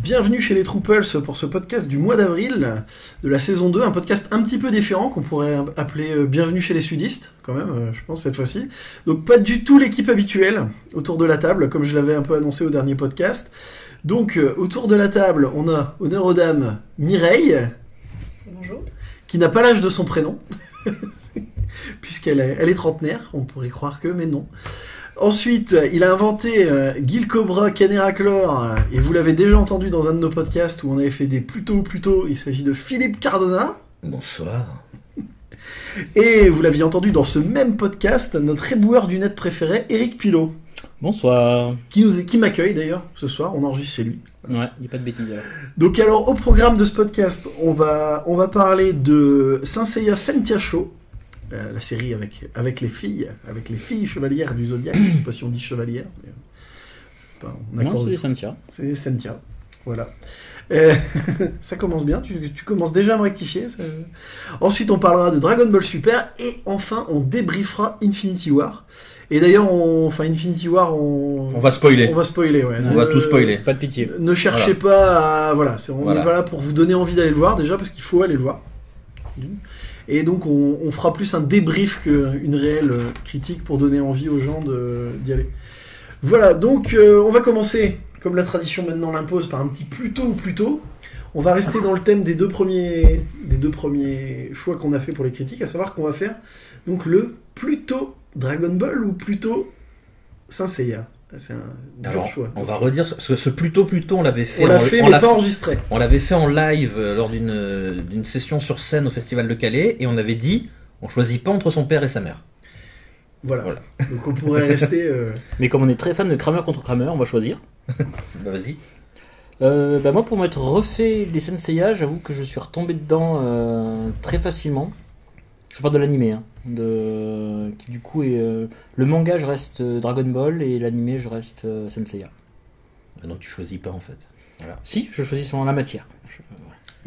Bienvenue chez les Trooples pour ce podcast du mois d'avril de la saison 2, un podcast un petit peu différent qu'on pourrait appeler Bienvenue chez les Sudistes, quand même, je pense, cette fois-ci. Donc pas du tout l'équipe habituelle autour de la table, comme je l'avais un peu annoncé au dernier podcast. Donc autour de la table, on a honneur aux dames Mireille. Bonjour. Qui n'a pas l'âge de son prénom, puisqu'elle est trentenaire, on pourrait croire que, mais non. Ensuite, il a inventé Guil Cobra Caneraclore, et vous l'avez déjà entendu dans un de nos podcasts où on avait fait des plutôt, il s'agit de Philippe Cardona. Bonsoir. Et vous l'aviez entendu dans ce même podcast, notre éboueur du net préféré, Eric Pilot. Bonsoir. Qui m'accueille d'ailleurs ce soir, on enregistre chez lui. Ouais, il n'y a pas de bêtises alors. Donc alors, au programme de ce podcast, on va parler de Saint Seiya Sentia Show, la série avec les filles chevalières du Zodiac. Je sais pas si on dit chevalière. Mais... non, c'est Sentia. C'est Sentia, voilà. Ça commence bien, tu commences déjà à me rectifier. Ça... Ensuite, on parlera de Dragon Ball Super, et enfin, on débriefera Infinity War. Et d'ailleurs, Infinity War, on va spoiler. On va spoiler, ouais. On va tout spoiler. Pas de pitié. Ne cherchez pas à... Voilà, on n'est pas là pour vous donner envie d'aller le voir, déjà, parce qu'il faut aller le voir. Et donc, on fera plus un débrief qu'une réelle critique pour donner envie aux gens d'y aller. Voilà, donc, on va commencer, comme la tradition maintenant l'impose, par un petit plus tôt. On va rester dans le thème des deux premiers choix qu'on a fait pour les critiques, à savoir qu'on va faire donc le plutôt Dragon Ball ou plutôt Saint Seiya. C'est un dur choix. On va redire, parce que ce plutôt, on l'avait fait. On l'a fait, mais pas enregistré. On l'avait fait en live lors d'une session sur scène au Festival de Calais, et on avait dit, on choisit pas entre son père et sa mère. Voilà. Donc on pourrait rester... Mais comme on est très fan de Kramer contre Kramer, on va choisir. Bah vas-y. Moi, pour m'être refait les Senseiya, j'avoue que je suis retombé dedans très facilement. Je parle de l'animé, qui du coup est... le manga, je reste Dragon Ball, et l'animé, je reste Senseiya. Donc tu choisis pas en fait. Voilà. Si, je choisis selon la matière.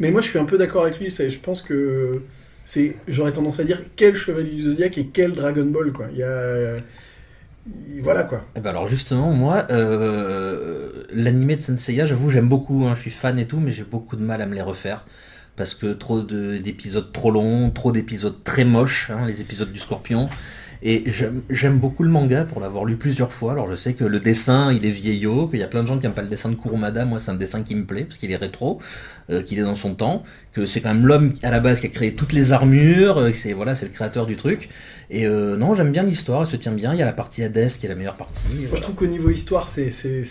Mais moi, je suis un peu d'accord avec lui. Je pense que j'aurais tendance à dire quel Chevalier du Zodiac et quel Dragon Ball, quoi. Voilà, quoi. Et ben alors justement, moi, l'animé de Senseiya, j'avoue, j'aime beaucoup. Je suis fan et tout, mais j'ai beaucoup de mal à me les refaire. Parce que trop d'épisodes trop longs, trop d'épisodes très moches, les épisodes du Scorpion. Et j'aime beaucoup le manga pour l'avoir lu plusieurs fois. Alors je sais que le dessin, il est vieillot, qu'il y a plein de gens qui n'aiment pas le dessin de Kurumada. Moi, c'est un dessin qui me plaît, parce qu'il est rétro, qu'il est dans son temps, que c'est quand même l'homme à la base qui a créé toutes les armures, c'est le créateur du truc. Et non, j'aime bien l'histoire, elle se tient bien. Il y a la partie Hades qui est la meilleure partie. Moi, je trouve qu'au niveau histoire, c'est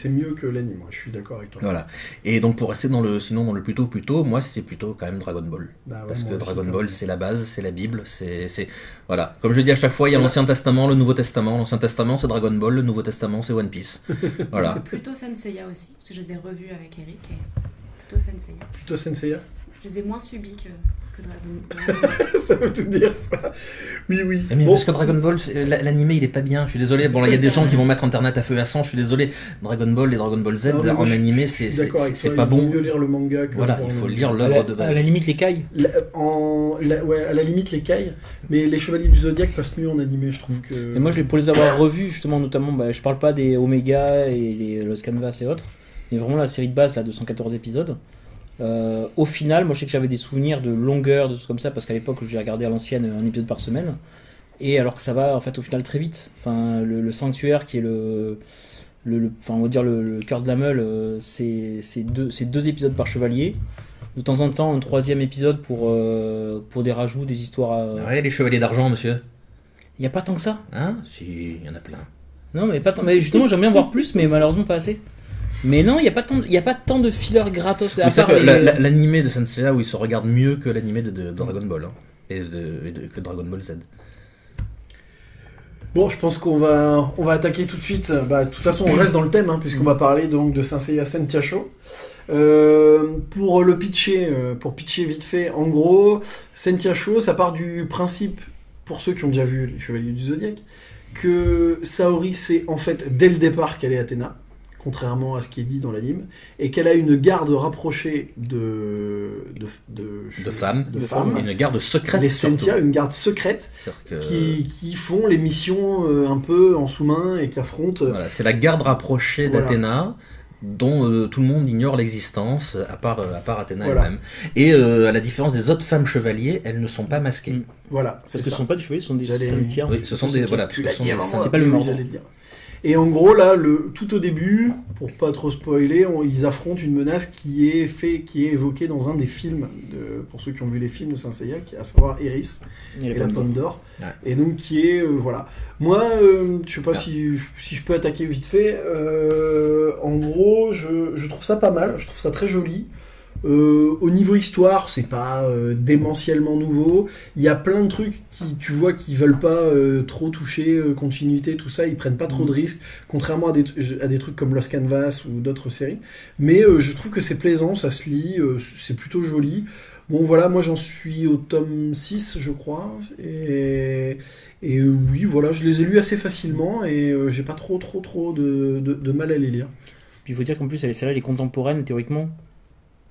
mieux que l'anime. Je suis d'accord avec toi. Voilà. Et donc pour rester dans le plutôt, moi c'est plutôt quand même Dragon Ball. Parce que Dragon Ball, c'est la base, c'est la Bible, c'est voilà. Comme je dis à chaque fois, il y a l'Ancien Testament, le Nouveau Testament. L'Ancien Testament, c'est Dragon Ball, le Nouveau Testament, c'est One Piece. Voilà. Plutôt Senseiya aussi, parce que je les ai revus avec Eric. Et plutôt Senseiya. Plutôt Senseiya. Je les ai moins subis que Dragon Ball. Ça veut tout dire, ça. Oui. Mais parce que Dragon Ball, l'animé, il est pas bien. Je suis désolé. Bon, là, il y a des gens qui vont mettre Internet à feu et à sang. Je suis désolé. Dragon Ball et Dragon Ball Z, en animé, c'est pas bon. Il faut mieux lire le manga. Voilà, il faut lire l'œuvre de base. À la limite, les cailles. À la limite, les cailles. Mais les Chevaliers du Zodiac passent mieux en animé, je trouve que... Et moi, pour les avoir revus, justement, notamment, je parle pas des Omega et les Los Canvas et autres, mais vraiment la série de base, là, de 114 épisodes. Au final, moi je sais que j'avais des souvenirs de longueur, de choses comme ça, parce qu'à l'époque j'ai regardé à l'ancienne un épisode par semaine, et alors que ça va en fait au final très vite. Enfin, le sanctuaire qui est on va dire le cœur de la meule, c'est deux épisodes par chevalier. De temps en temps un troisième épisode pour des rajouts, des histoires. Ouais, les chevaliers d'argent, monsieur. Il y a pas tant que ça. Si, il y en a plein. Non, mais pas tant. Mais justement, j'aimerais bien voir plus, mais malheureusement pas assez. Mais non, il n'y a pas tant de fillers gratos. Vous savez que l'animé de Senseiya, où il se regarde mieux que l'animé de Dragon Ball, et que Dragon Ball Z. Bon, je pense qu'on va attaquer tout de suite. De toute façon, on reste dans le thème, puisqu'on va parler donc de Saint Seiya Sentia Show. Pour pitcher vite fait, en gros, Sentia Show, ça part du principe, pour ceux qui ont déjà vu les Chevaliers du Zodiac, que Saori sait en fait dès le départ qu'elle est Athéna, contrairement à ce qui est dit dans l'anime, et qu'elle a une garde rapprochée de femmes, une garde secrète, les Sentia, une garde secrète qui font les missions un peu en sous-main et qui affrontent. Voilà, c'est la garde rapprochée d'Athéna. dont tout le monde ignore l'existence, à part Athéna Voilà. elle-même. Et à la différence des autres femmes chevaliers, elles ne sont pas masquées. Voilà, Parce que ce ne sont pas des chevaliers, ce sont des J'allais- cimetières. Oui, ce sont des... Voilà, parce que ce sont des c'est pas le mordant. j'allais le dire. Et en gros, là, tout au début, pour pas trop spoiler, ils affrontent une menace qui est évoquée dans un des films, pour ceux qui ont vu les films de Saint Seiya, à savoir Eris Et et la pomme d'or. Ouais. Et donc, qui est, voilà. Moi, je sais pas si je peux attaquer vite fait. En gros, je trouve ça pas mal, je trouve ça très joli. Au niveau histoire, c'est pas démentiellement nouveau. Il y a plein de trucs tu vois, qui veulent pas trop toucher continuité, tout ça. Ils prennent pas trop de risques, contrairement à des trucs comme Lost Canvas ou d'autres séries. Mais je trouve que c'est plaisant, ça se lit, c'est plutôt joli. Bon, voilà, moi j'en suis au tome 6, je crois. Et oui, voilà, je les ai lus assez facilement et j'ai pas trop de mal à les lire. Puis il faut dire qu'en plus, elle est contemporaine, théoriquement,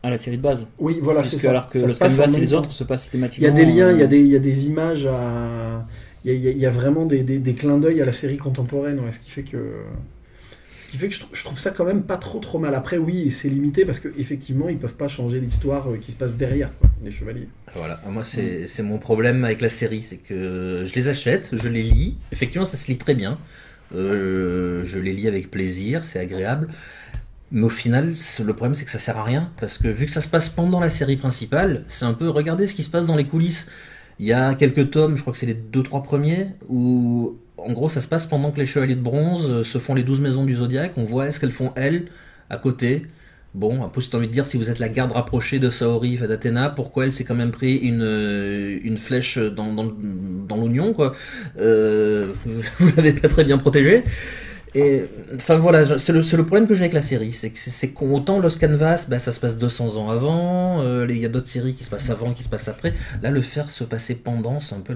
à la série de base. Oui, voilà, Puisque c'est ça. alors que Ça Lost se passe en Canvas et même les temps. autres se passent Il systématiquement. y a des liens, il y a des images à... Il y a vraiment des clins d'œil à la série contemporaine, ouais, ce qui fait que je trouve ça quand même pas trop mal. Après, oui, c'est limité parce qu'effectivement, ils peuvent pas changer l'histoire qui se passe derrière, quoi, des chevaliers. Voilà, moi c'est mon problème avec la série, c'est que je les achète, je les lis, effectivement ça se lit très bien, je les lis avec plaisir, c'est agréable, mais au final le problème c'est que ça sert à rien, parce que vu que ça se passe pendant la série principale, c'est un peu, regardez ce qui se passe dans les coulisses. Il y a quelques tomes, je crois que c'est les 2-3 premiers, où en gros ça se passe pendant que les chevaliers de bronze se font les 12 maisons du Zodiaque, on voit ce qu'elles font elles, à côté. Bon, un peu si t'as envie de dire, si vous êtes la garde rapprochée de Saori et d'Athéna, pourquoi elle s'est quand même pris une flèche dans l'oignon, quoi. Vous l'avez pas très bien protégée. Et enfin voilà, c'est le problème que j'ai avec la série, c'est qu'autant Lost Canvas, ça se passe 200 ans avant, il y a d'autres séries qui se passent avant, qui se passent après. Là, le faire se passer pendant, c'est un peu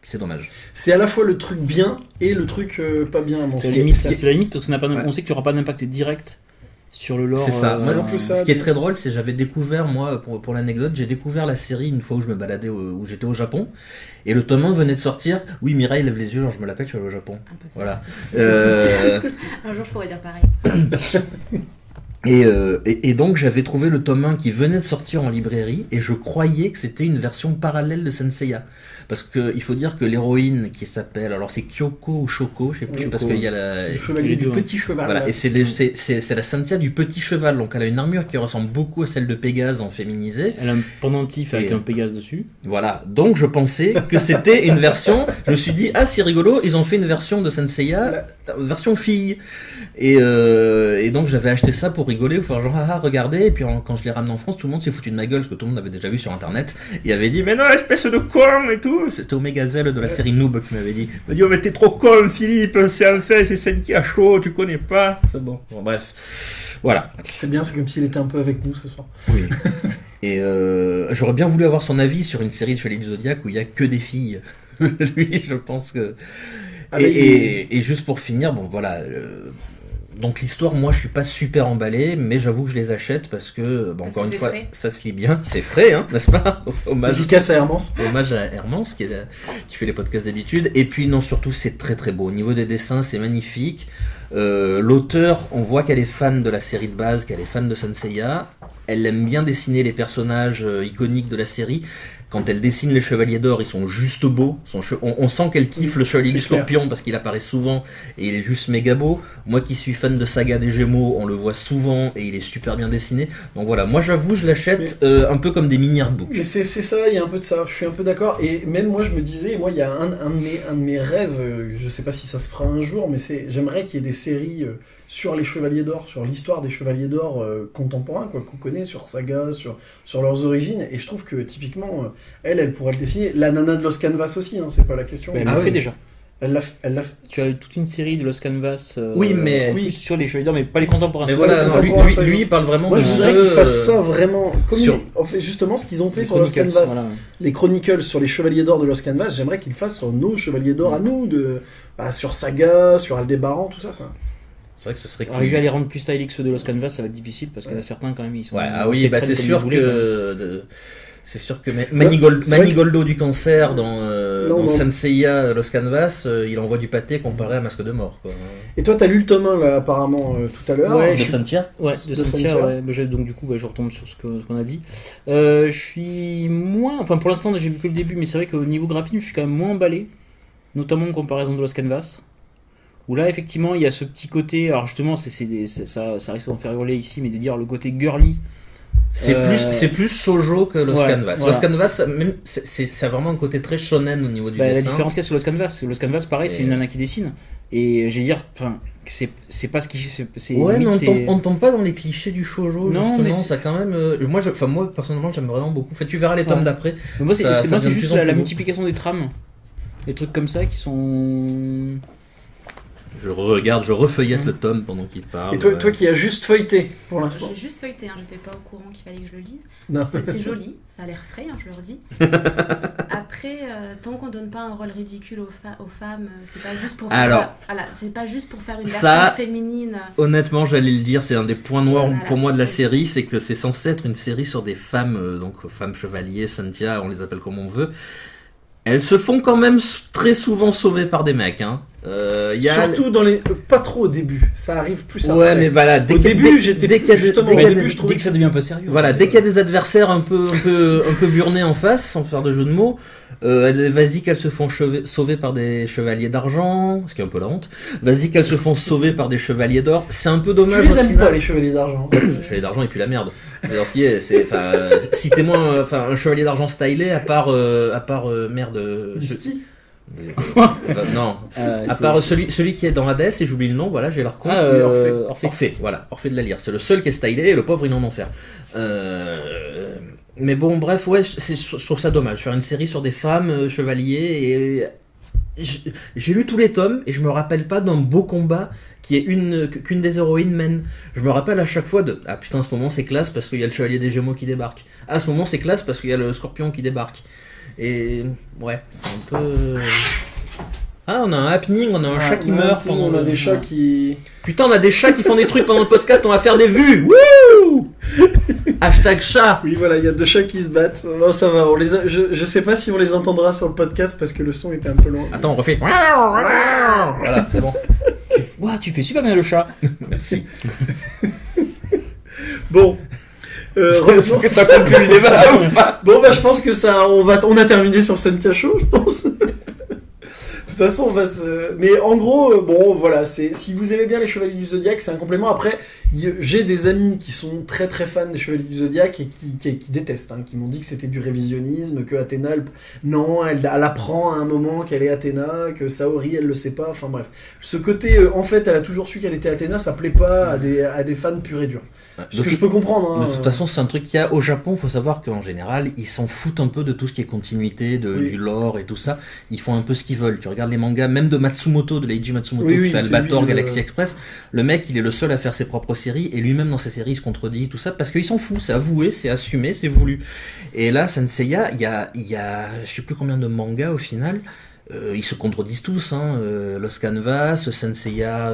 c'est dommage. C'est à la fois le truc bien et le truc pas bien, à mon C'est sens. la limite, parce que ça n'a pas, Ouais. on sait qu'il n'y aura pas d'impact direct sur le lore. C'est ça. c'est un peu ça. Ce qui est très drôle, c'est j'avais découvert, moi, pour l'anecdote, j'ai découvert la série une fois où je me baladais, où j'étais au Japon, et le tome 1 venait de sortir. Oui, Mireille lève les yeux, genre je me l'appelle, je suis allé au Japon. Un peu ça. Voilà. Un jour, je pourrais dire pareil. Et donc j'avais trouvé le tome 1 qui venait de sortir en librairie, et je croyais que c'était une version parallèle de Senseiya. Parce que il faut dire que l'héroïne qui s'appelle, alors c'est Kyoko ou Shoko, je sais plus, Kyoko. parce qu'il y a C'est le la... chevalier du petit cheval. Voilà, là. et c'est la Cynthia du petit cheval, donc elle a une armure qui ressemble beaucoup à celle de Pégase en féminisé. Elle a un pendentif avec Et- un Pégase dessus. Voilà, donc je pensais que c'était une version, je me suis dit, ah c'est rigolo, ils ont fait une version de Senseiya, version fille. Et donc j'avais acheté ça pour rigoler, pour faire genre, ah regardez, et puis quand je l'ai ramené en France, tout le monde s'est foutu de ma gueule, parce que tout le monde l'avait déjà vu sur internet, et avait dit, mais non, espèce de con et tout. C'était Omega Zell de la série Noob qui m'avait dit, il m'a dit, oh mais t'es trop con Philippe, c'est un fait, c'est Senseiya chaud, tu connais pas. C'est bon, bref, voilà. C'est bien, c'est comme s'il était un peu avec nous ce soir. Oui. Et j'aurais bien voulu avoir son avis sur une série de Chevaliers du Zodiac où il y a que des filles. Lui, je pense que. Ah, mais Et juste pour finir, bon voilà. Donc l'histoire, moi, je suis pas super emballé, mais j'avoue que je les achète parce que, Parce encore que une c'est fois, frais. ça se lit bien, c'est frais, hein, n'est-ce pas? Hommage. Dédicace à Hermance. Hommage à Hermance qui fait les podcasts d'habitude. Et puis non, surtout c'est très très beau. Au niveau des dessins, c'est magnifique. L'auteur, on voit qu'elle est fan de la série de base, qu'elle est fan de Senseiya. Elle aime bien dessiner les personnages iconiques de la série. Quand elle dessine les Chevaliers d'Or, ils sont juste beaux. On sent qu'elle kiffe le Chevalier C'est du Scorpion parce qu'il apparaît souvent et il est juste méga beau. Moi qui suis fan de Saga des Gémeaux, on le voit souvent et il est super bien dessiné. Donc voilà, moi j'avoue, je l'achète un peu comme des mini artbooks. Mais c'est ça, il y a un peu de ça, je suis un peu d'accord. Et même moi, je me disais, moi, il y a un de mes rêves, je sais pas si ça se fera un jour, mais j'aimerais qu'il y ait des séries sur les Chevaliers d'Or, sur l'histoire des Chevaliers d'Or contemporains, quoi, qu'on connaît, sur Saga, sur leurs origines. Et je trouve que typiquement, elle pourrait le dessiner. La nana de Lost Canvas aussi, hein, c'est pas la question. Elle Ah l'a oui. fait déjà. Elle l'a Tu as eu toute une série de Lost Canvas Oui, mais- oui, sur les Chevaliers d'Or, mais pas les contemporains. Mais sur voilà, les non, contemporains. lui, il parle vraiment Moi, de je voudrais jeu, qu'ils fassent ça vraiment. Comme sur- en fait, justement, ce qu'ils ont fait Les sur Lost Chronicles, Canvas, voilà. les Chronicles sur les Chevaliers d'Or de Lost Canvas, j'aimerais qu'ils le fassent sur nos Chevaliers d'Or à nous, sur Saga, sur Aldébaran, tout ça, quoi. C'est vrai que ce serait cool. Arriver à les rendre plus stylés que ceux de Lost Canvas, ça va être difficile parce qu'il y en a certains quand même, ils sont. Ouais, ah ils oui, se c'est traînent comme sûr des boulets, quoi. que c'est sûr que c'est vrai Manigoldo du cancer dans dans Senseiya Lost Canvas, il envoie du pâté comparé à Masque de Mort, quoi. Et toi, t'as lu le tome 1 là, apparemment tout à l'heure. Ouais, de Sentia. Ouais, de Sentia. Ouais. Donc du coup, je retombe sur ce qu'on a dit. Je suis moins, enfin pour l'instant, j'ai vu que le début, mais c'est vrai qu'au niveau graphisme, je suis quand même moins emballé, notamment en comparaison de Lost Canvas. Où là, effectivement, il y a ce petit côté. Alors justement, ça risque d'en faire hurler ici, mais de dire le côté girly. C'est plus shoujo que Lost Canvas. Voilà. Lost Canvas, même, c'est vraiment un côté très shonen au niveau du dessin. La différence qu'il y a sur Lost Canvas, pareil, c'est une nana qui dessine. Et j'ai dire, enfin, c'est pas ce qui. Ouais, mais on tombe pas dans les clichés du shoujo. Non, justement, mais ça quand même. Moi, personnellement, j'aime vraiment beaucoup. En fait, tu verras les tomes d'après. Mais moi, c'est juste la multiplication des trames, des trucs comme ça qui sont. Je refeuillette le tome pendant qu'il parle. Et toi qui as juste feuilleté pour l'instant. J'ai juste feuilleté, j'étais pas au courant qu'il fallait que je le lise. Non. C'est joli, ça a l'air frais, je leur dis. Après, tant qu'on donne pas un rôle ridicule aux femmes, c'est pas juste pour c'est pas juste pour faire une version féminine. Honnêtement, j'allais le dire, c'est un des points noirs pour moi de la série, c'est que c'est censé être une série sur des femmes, donc femmes chevaliers, Sentia, on les appelle comme on veut. Elles se font quand même très souvent sauver par des mecs, hein. Surtout dans les pas trop au début, ça arrive plus après. Ouais, mais voilà, dès que ça devient un peu sérieux. Voilà, dès qu'il y a des adversaires un peu burnés en face, sans faire de jeu de mots, vas-y qu'elles se font sauver par des chevaliers d'argent, ce qui est un peu la honte. Vas-y qu'elles se font sauver par des chevaliers d'or. C'est un peu dommage. Tu les aimes pas les chevaliers d'argent. Les chevaliers d'argent et puis la merde. Alors ce qui est, citez-moi un chevalier d'argent stylé à part merde. Misty. Non, à part celui qui est dans Hades, et j'oublie le nom, voilà, j'ai leur con. Orphée, voilà, Orphée de la Lyre. C'est le seul qui est stylé et le pauvre il est en enfer. Mais bon, bref, ouais, je trouve ça dommage. Faire une série sur des femmes chevaliers et. J'ai lu tous les tomes et je me rappelle pas d'un beau combat qui est qu'une des héroïnes mène. Je me rappelle à chaque fois de ah putain, à ce moment c'est classe parce qu'il y a le chevalier des Gémeaux qui débarque. Ah, à ce moment c'est classe parce qu'il y a le Scorpion qui débarque. Et ouais, c'est un peu. Ah, on a un happening, on a un chat qui meurt. On a des chats qui. Putain, on a des chats qui font des trucs pendant le podcast, on va faire des vues. Wouh. Hashtag chat. Oui, voilà, il y a 2 chats qui se battent. Bon, ça va, je sais pas si on les entendra sur le podcast parce que le son était un peu loin. Attends, on refait. Voilà, c'est bon. Tu fais super bien le chat. Merci. Bon. Est-ce que ça conclut le débat ou pas? Bon, je pense que on a terminé sur Sentia Show, je pense. De toute façon, on va se. Mais en gros, bon, voilà, si vous aimez bien les Chevaliers du Zodiaque, c'est un complément. Après, j'ai des amis qui sont très très fans des Chevaliers du Zodiaque et qui détestent, qui m'ont dit que c'était du révisionnisme, que Athéna, elle apprend à un moment qu'elle est Athéna, que Saori, elle le sait pas. Enfin bref, ce côté, en fait, elle a toujours su qu'elle était Athéna, ça plaît pas à des fans purs et durs. Ce que je peux comprendre. De toute façon, c'est un truc qu'il y a au Japon. Faut savoir qu'en général, ils s'en foutent un peu de tout ce qui est continuité, du lore et tout ça. Ils font un peu ce qu'ils veulent. Tu regardes les mangas, même de Matsumoto, de Leiji Matsumoto, qui fait Albator, Galaxy Express. Le mec, il est le seul à faire ses propres séries et lui-même dans ses séries, il se contredit tout ça parce qu'il s'en fout. C'est avoué, c'est assumé, c'est voulu. Et là, Senseiya, il y a, je sais plus combien de mangas au final. Ils se contredisent tous, Lost Canvas, Senseiya,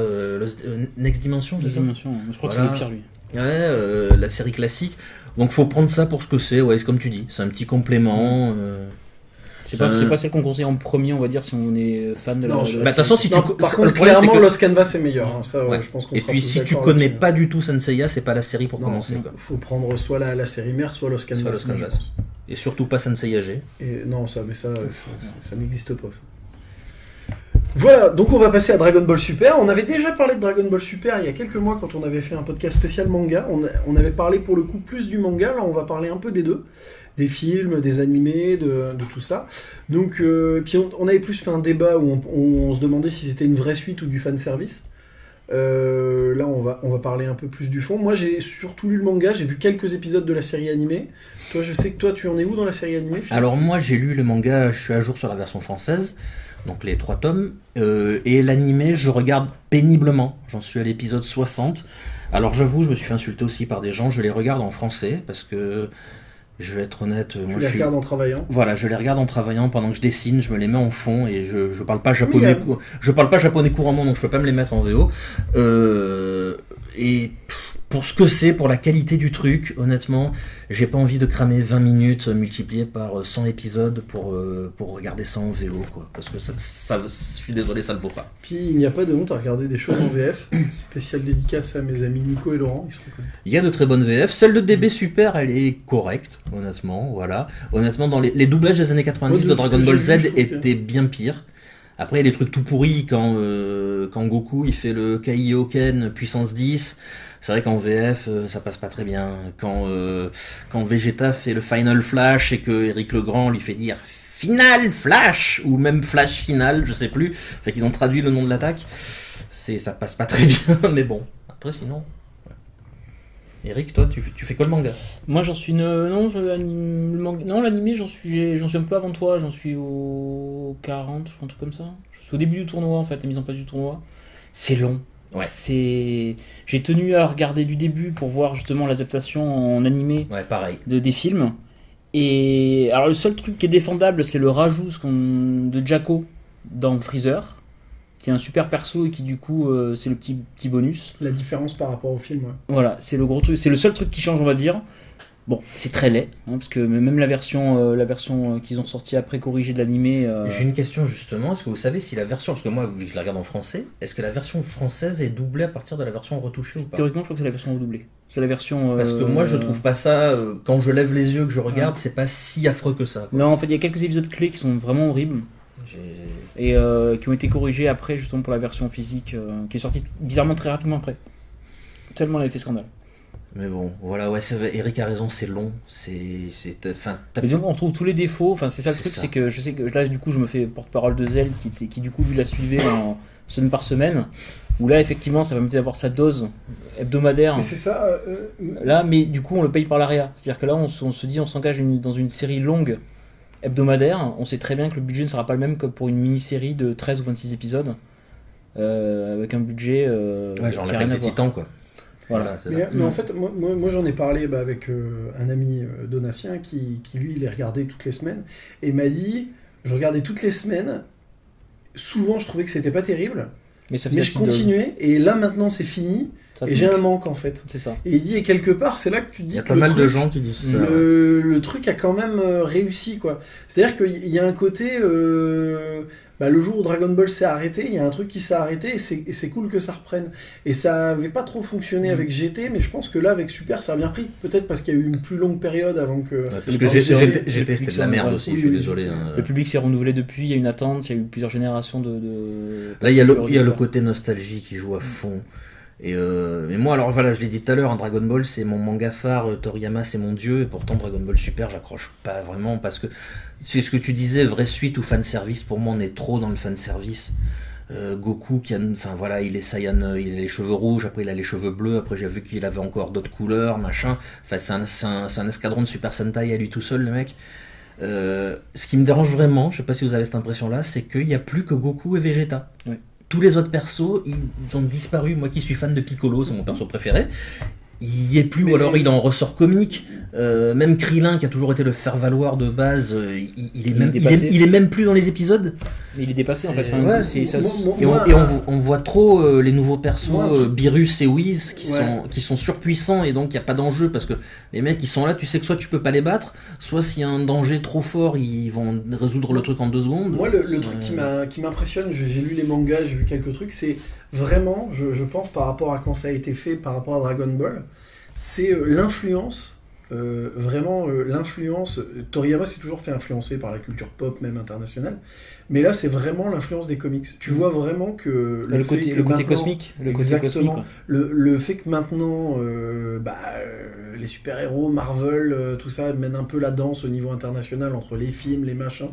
Next Dimension, c'est ça ? Dimension, je crois que c'est le pire lui. Ouais, la série classique. Donc faut prendre ça pour ce que c'est, ouais, c'est comme tu dis, c'est un petit complément. C'est pas celle qu'on conseille en premier, on va dire, si on est fan de la. De toute façon, si par contre, clairement, Lost Canvas est meilleur. Ça, ouais. Je pense qu'on et puis, si tu connais pas du tout Senseiya, c'est pas la série pour commencer. Il faut prendre soit la série mère, soit Lost Canvas. Et surtout pas Senseiya G. Non, ça n'existe pas. Voilà, donc on va passer à Dragon Ball Super. On avait déjà parlé de Dragon Ball Super il y a quelques mois quand on avait fait un podcast spécial manga. On avait parlé pour le coup plus du manga, là on va parler un peu des deux. Des films, des animés, de tout ça. Donc, puis on avait plus fait un débat où on se demandait si c'était une vraie suite ou du fanservice. Là on va parler un peu plus du fond. Moi j'ai surtout lu le manga, j'ai vu quelques épisodes de la série animée. Toi je sais que toi tu en es où dans la série animée, Philippe ? Alors moi j'ai lu le manga, je suis à jour sur la version française. Donc les 3 tomes, et l'animé je regarde péniblement, j'en suis à l'épisode 60. Alors j'avoue, je me suis fait insulter aussi par des gens, je les regarde en français parce que je vais être honnête, moi je regarde en travaillant. Voilà, je les regarde en travaillant pendant que je dessine, je me les mets en fond et je parle pas japonais, je parle pas japonais couramment donc je peux pas me les mettre en VO. Et pour ce que c'est, pour la qualité du truc, honnêtement, j'ai pas envie de cramer 20 minutes multipliées par 100 épisodes pour regarder ça en VO, quoi. Parce que ça, je suis désolé, ça le vaut pas. Puis il n'y a pas de honte à regarder des choses en VF. Spécial dédicace à mes amis Nico et Laurent, ils sont connus. Il y a de très bonnes VF. Celle de DB Super, elle est correcte, honnêtement, voilà. Honnêtement, dans les doublages des années 90 de Dragon Ball Z étaient bien pires. Après, il y a des trucs tout pourris quand Goku il fait le Kaioken puissance 10. C'est vrai qu'en VF, ça passe pas très bien. Quand Vegeta fait le Final Flash et que Éric Legrand lui fait dire Final Flash ou même Flash Final, je sais plus. Fait qu'ils ont traduit le nom de l'attaque. Ça passe pas très bien, mais bon. Après, sinon. Eric, toi, tu fais quoi le manga? Moi, j'en suis l'animé, j'en suis un peu avant toi. J'en suis au 40, je crois, un truc comme ça. Je suis au début du tournoi, en fait, la mise en place du tournoi. C'est long. Ouais. J'ai tenu à regarder du début pour voir justement l'adaptation en animé des films. Et alors, le seul truc qui est défendable, c'est le rajout de Jaco dans Freezer, qui est un super perso et qui du coup c'est le petit bonus. La différence par rapport au film, ouais. Voilà, c'est le gros truc, c'est le seul truc qui change, on va dire. Bon, c'est très laid, parce que même la version qu'ils ont sortie après corrigée de l'animé. J'ai une question justement, est-ce que vous savez si la version, parce que moi vu que je la regarde en français, est-ce que la version française est doublée à partir de la version retouchée ou pas? Théoriquement, je crois que c'est la version redoublée. C'est la version. Parce que moi je trouve pas ça, quand je lève les yeux que je regarde, c'est pas si affreux que ça, quoi. Non, en fait, il y a quelques épisodes clés qui sont vraiment horribles. Et qui ont été corrigés après justement pour la version physique qui est sortie bizarrement très rapidement après, tellement elle avait fait scandale. Mais bon, voilà, ouais, Eric a raison, c'est long, mais on trouve tous les défauts, enfin c'est ça le truc, c'est que je sais que là du coup je me fais porte-parole de Zell qui du coup lui la suivait en semaine par semaine, où là effectivement ça va permettre d'avoir sa dose hebdomadaire. Mais c'est ça. Là, mais du coup on le paye par l'AREA, c'est-à-dire que là on se dit on s'engage dans une série longue hebdomadaire, on sait très bien que le budget ne sera pas le même que pour une mini-série de 13 ou 26 épisodes avec un budget genre la taille des Titans, quoi. Voilà, mais en fait, moi j'en ai parlé avec un ami donatien qui lui il les regardait toutes les semaines et m'a dit je regardais toutes les semaines, souvent je trouvais que c'était pas terrible, mais je continuais et là maintenant c'est fini. Et j'ai un manque en fait. C'est ça. Et il dit, et quelque part, c'est là que tu dis. Il y a pas mal de gens qui disent ça. Le truc a quand même réussi, quoi. C'est-à-dire qu'il y a un côté. Le jour où Dragon Ball s'est arrêté, il y a un truc qui s'est arrêté et c'est cool que ça reprenne. Et ça avait pas trop fonctionné avec GT, mais je pense que là, avec Super, ça a bien pris. Peut-être parce qu'il y a eu une plus longue période avant que. Ouais, parce que GT, c'était de la merde aussi, je suis désolé. Le public s'est renouvelé depuis, il y a une attente, il y a eu plusieurs générations de... Là, il y a le côté nostalgie qui joue à fond. Mais moi, alors voilà, je l'ai dit tout à l'heure, Dragon Ball c'est mon manga phare, Toriyama c'est mon dieu, et pourtant Dragon Ball Super j'accroche pas vraiment parce que c'est ce que tu disais, vraie suite ou fanservice. Pour moi on est trop dans le fanservice. Goku il est Saiyan, il a les cheveux rouges, après il a les cheveux bleus, après j'ai vu qu'il avait encore d'autres couleurs, machin. Enfin c'est un escadron de Super Sentai à lui tout seul, le mec. Ce qui me dérange vraiment, je sais pas si vous avez cette impression là, c'est qu'il y a plus que Goku et Vegeta. Oui. Tous les autres persos, ils ont disparu. Moi qui suis fan de Piccolo, c'est mon perso préféré. Il y est plus, ou alors il est en ressort comique. Même Krillin, qui a toujours été le faire-valoir de base, il est même plus dans les épisodes. Mais il est dépassé en fait. On voit trop les nouveaux persos, Beerus et Whis, qui sont surpuissants, et donc il n'y a pas d'enjeu parce que les mecs ils sont là, tu sais que soit tu peux pas les battre, soit s'il y a un danger trop fort, ils vont résoudre le truc en 2 secondes. Moi, le truc qui m'impressionne, j'ai lu les mangas, j'ai vu quelques trucs, c'est vraiment, je pense, par rapport à quand ça a été fait, par rapport à Dragon Ball, c'est l'influence. L'influence, Toriyama s'est toujours fait influencer par la culture pop, même internationale, mais là c'est vraiment l'influence des comics. Tu vois vraiment que le côté cosmique, le fait que maintenant les super-héros, Marvel, tout ça mène un peu la danse au niveau international entre les films, les machins,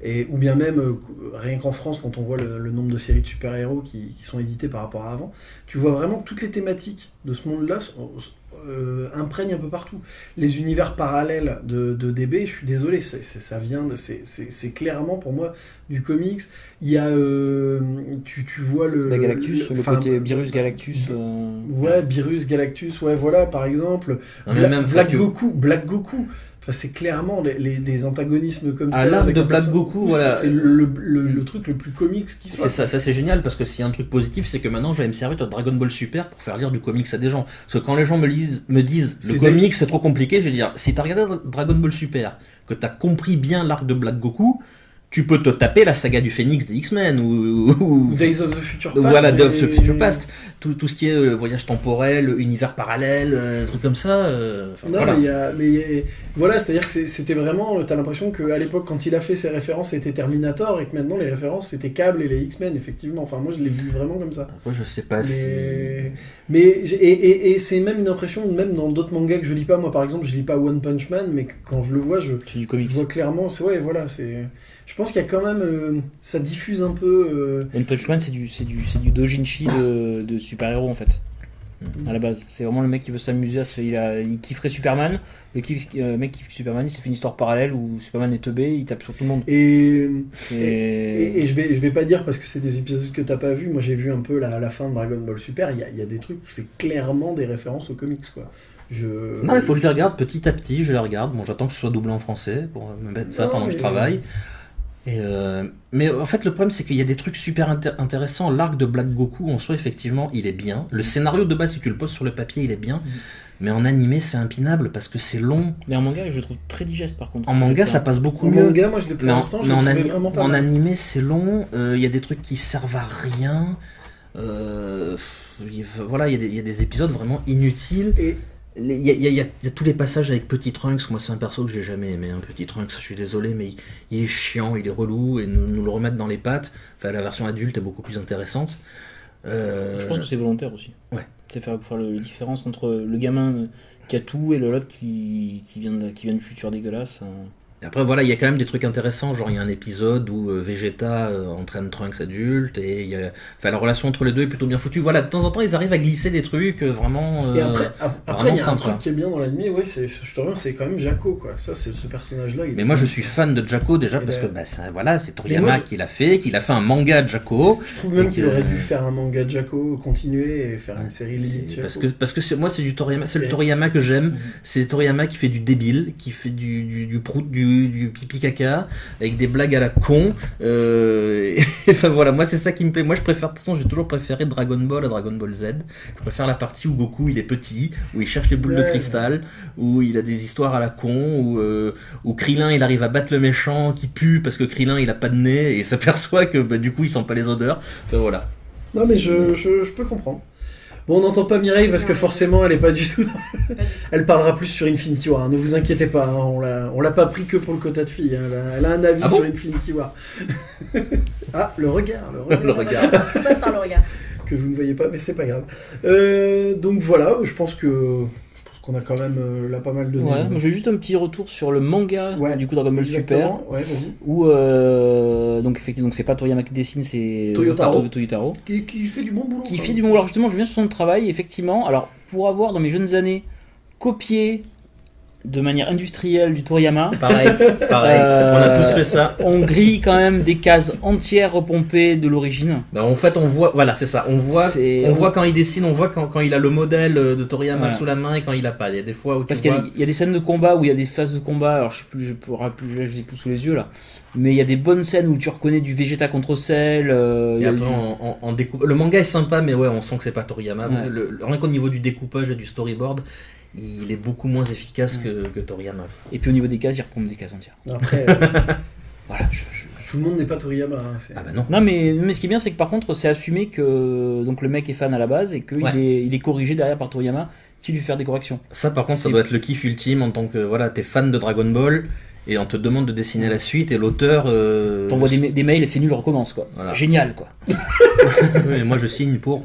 ou bien même rien qu'en France, quand on voit le nombre de séries de super-héros qui sont éditées par rapport à avant, tu vois vraiment que toutes les thématiques de ce monde-là imprègne un peu partout. Les univers parallèles de DB, je suis désolé, ça vient c'est clairement pour moi du comics. Il y a tu vois la Galactus, le côté Beerus Galactus. Ouais, Beerus Galactus, ouais, voilà, par exemple. Black Goku. Enfin, c'est clairement des antagonismes comme ça. À l'arc de Black Goku, voilà. C'est le truc le plus comique qui soit. C'est ça c'est génial parce que s'il y a un truc positif, c'est que maintenant je vais me servir de Dragon Ball Super pour faire lire du comics à des gens. Parce que quand les gens me disent le comics c'est trop compliqué, je vais dire, si t'as regardé Dragon Ball Super, que t'as compris bien l'arc de Black Goku, tu peux te taper la saga du Phénix des X-Men ou Days of the Future Past. Voilà, Days of the Future Past. Tout ce qui est voyage temporel, univers parallèle, trucs comme ça. Non, voilà. mais voilà, c'est-à-dire que c'était vraiment, t'as l'impression qu'à l'époque, quand il a fait ses références, c'était Terminator et que maintenant les références c'était Cable et les X-Men, effectivement. Enfin, moi je l'ai vu vraiment comme ça. Moi je sais pas si. Et c'est même une impression, même dans d'autres mangas que je lis pas. Moi par exemple, je lis pas One Punch Man, mais quand je le vois, je vois clairement. Je pense qu'il y a quand même. Ça diffuse un peu. One Punch Man, c'est du doujinshi de super-héros en fait. À la base. C'est vraiment le mec qui veut s'amuser. Il kifferait Superman. Le mec qui kiffe Superman, il s'est fait une histoire parallèle où Superman est teubé, il tape sur tout le monde. Et je vais pas dire parce que c'est des épisodes que t'as pas vu. Moi j'ai vu un peu la fin de Dragon Ball Super. Il y a des trucs où c'est clairement des références aux comics quoi. Non, il faut que je les regarde petit à petit. Je les regarde. Bon, j'attends que ce soit doublé en français pour me mettre ça pendant que je travaille. Mais en fait le problème c'est qu'il y a des trucs super intéressants. L'arc de Black Goku en soi effectivement il est bien. Le scénario de base si tu le poses sur le papier il est bien. Mais en animé c'est impinable parce que c'est long. Mais en manga je le trouve très digeste par contre. En manga ça passe beaucoup mieux. En manga moi je l'ai pour l'instant je l'ai trouvé vraiment pas mal. En animé c'est long, il y a des trucs qui servent à rien. Voilà, il y a des épisodes vraiment inutiles. Il y a tous les passages avec Petit Trunks. Moi c'est un perso que j'ai jamais aimé, Petit Trunks, je suis désolé mais il est chiant, il est relou et nous le remettre dans les pattes, enfin la version adulte est beaucoup plus intéressante. Je pense que c'est volontaire aussi. Ouais. C'est faire la différence entre le gamin qui a tout et l'autre qui vient du futur dégueulasse. Et après voilà, il y a quand même des trucs intéressants, genre il y a un épisode où Vegeta entraîne Trunks adulte et la relation entre les deux est plutôt bien foutue. Voilà, de temps en temps ils arrivent à glisser des trucs vraiment et après il y a un truc qui est bien dans l'anime, ouais, je te reviens, c'est quand même Jaco quoi. Ça c'est ce personnage là. Mais moi je suis fan de Jaco déjà parce que c'est Toriyama qui l'a fait un manga de Jaco. Je trouve même qu'il aurait dû faire un manga de Jaco, continuer et faire une série limite. Parce que moi c'est du Toriyama, c'est le Toriyama que j'aime, c'est Toriyama qui fait du débile, qui fait du prout, du pipi caca avec des blagues à la con enfin voilà, moi c'est ça qui me plaît. Moi j'ai toujours préféré Dragon Ball à Dragon Ball Z. Je préfère la partie où Goku il est petit, où il cherche les boules de cristal, où il a des histoires à la con, où Krillin il arrive à battre le méchant qui pue parce que Krillin il a pas de nez et s'aperçoit que du coup il sent pas les odeurs. Enfin voilà. Non mais je peux comprendre. Bon, on n'entend pas Mireille parce que forcément elle est pas du tout. Elle parlera plus sur Infinity War. Ne vous inquiétez pas, on l'a pas pris que pour le quota de fille. Elle a un avis sur Infinity War. Le regard. Tout passe par le regard. Que vous ne voyez pas, mais c'est pas grave. Donc voilà, je pense qu'on a quand même là pas mal de. Ouais, moi j'ai juste un petit retour sur le manga du coup Dragon Ball Super. Ouais, vas-y. Où donc effectivement c'est pas Toriyama qui dessine, c'est Toyotaro. Qui fait du bon boulot. Qui fait du bon boulot. Alors justement, je viens sur son travail effectivement. Alors pour avoir dans mes jeunes années copié de manière industrielle du Toriyama. Pareil. On a tous fait ça. On grille quand même des cases entières repompées de l'origine. En fait, on voit, voilà, c'est ça. On voit quand il dessine, on voit quand il a le modèle de Toriyama sous la main et quand il a pas. Il y a des fois où parce qu'il y a des scènes de combat où il y a des phases de combat. Alors je les ai plus sous les yeux là. Mais il y a des bonnes scènes où tu reconnais du Vegeta contre Cell. Et après, en découpe. Le manga est sympa, mais ouais, on sent que c'est pas Toriyama. Ouais. Rien qu'au niveau du découpage et du storyboard, il est beaucoup moins efficace que Toriyama. Et puis au niveau des cases, il reprend des cases entières. Après, voilà, tout le monde n'est pas Toriyama. Ah bah non. Non, mais ce qui est bien, c'est que par contre, c'est assumé que donc le mec est fan à la base et qu'il il est corrigé derrière par Toriyama qui lui fait des corrections. Ça, par contre, ça doit être le kiff ultime en tant que t'es fan de Dragon Ball. Et on te demande de dessiner la suite et l'auteur... T'envoies des mails et c'est nul, recommence quoi. Voilà. C'est génial quoi. Oui, moi je signe pour.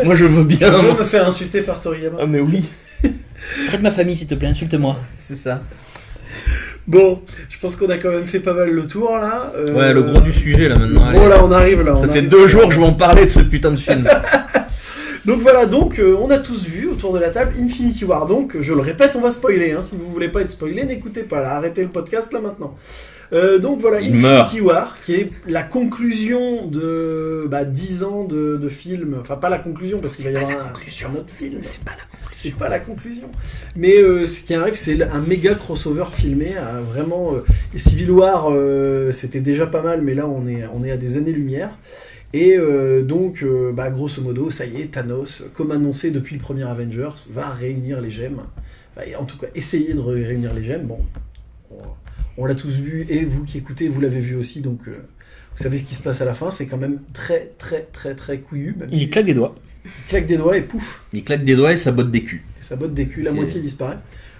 Moi je veux bien. Je veux me faire insulter par Toriyama. Ah mais oui. Traite ma famille s'il te plaît, insulte-moi. C'est ça. Bon, je pense qu'on a quand même fait pas mal le tour là. Ouais, le gros du sujet là maintenant. Bon là on arrive là. Ça fait 2 jours que je vais en parler de ce putain de film. Donc voilà, on a tous vu autour de la table Infinity War. Donc je le répète, on va spoiler. Hein. Si vous voulez pas être spoilé, n'écoutez pas. Là, arrêtez le podcast là maintenant. Donc voilà, Infinity War, qui est la conclusion de 10 ans de film. Enfin, pas la conclusion, parce qu'il va y avoir un autre film. C'est pas la conclusion. Mais ce qui arrive, c'est un méga crossover filmé. Vraiment, Civil War, c'était déjà pas mal, mais là, on est à des années-lumière. Et grosso modo, ça y est, Thanos, comme annoncé depuis le premier Avengers, va réunir les gemmes. En tout cas, essayer de réunir les gemmes. Bon, on l'a tous vu, et vous qui écoutez, vous l'avez vu aussi, donc vous savez ce qui se passe à la fin. C'est quand même très, très, très, très couillu. Il claque des doigts. Il claque des doigts et pouf. Il claque des doigts et ça botte des culs. La moitié disparaît.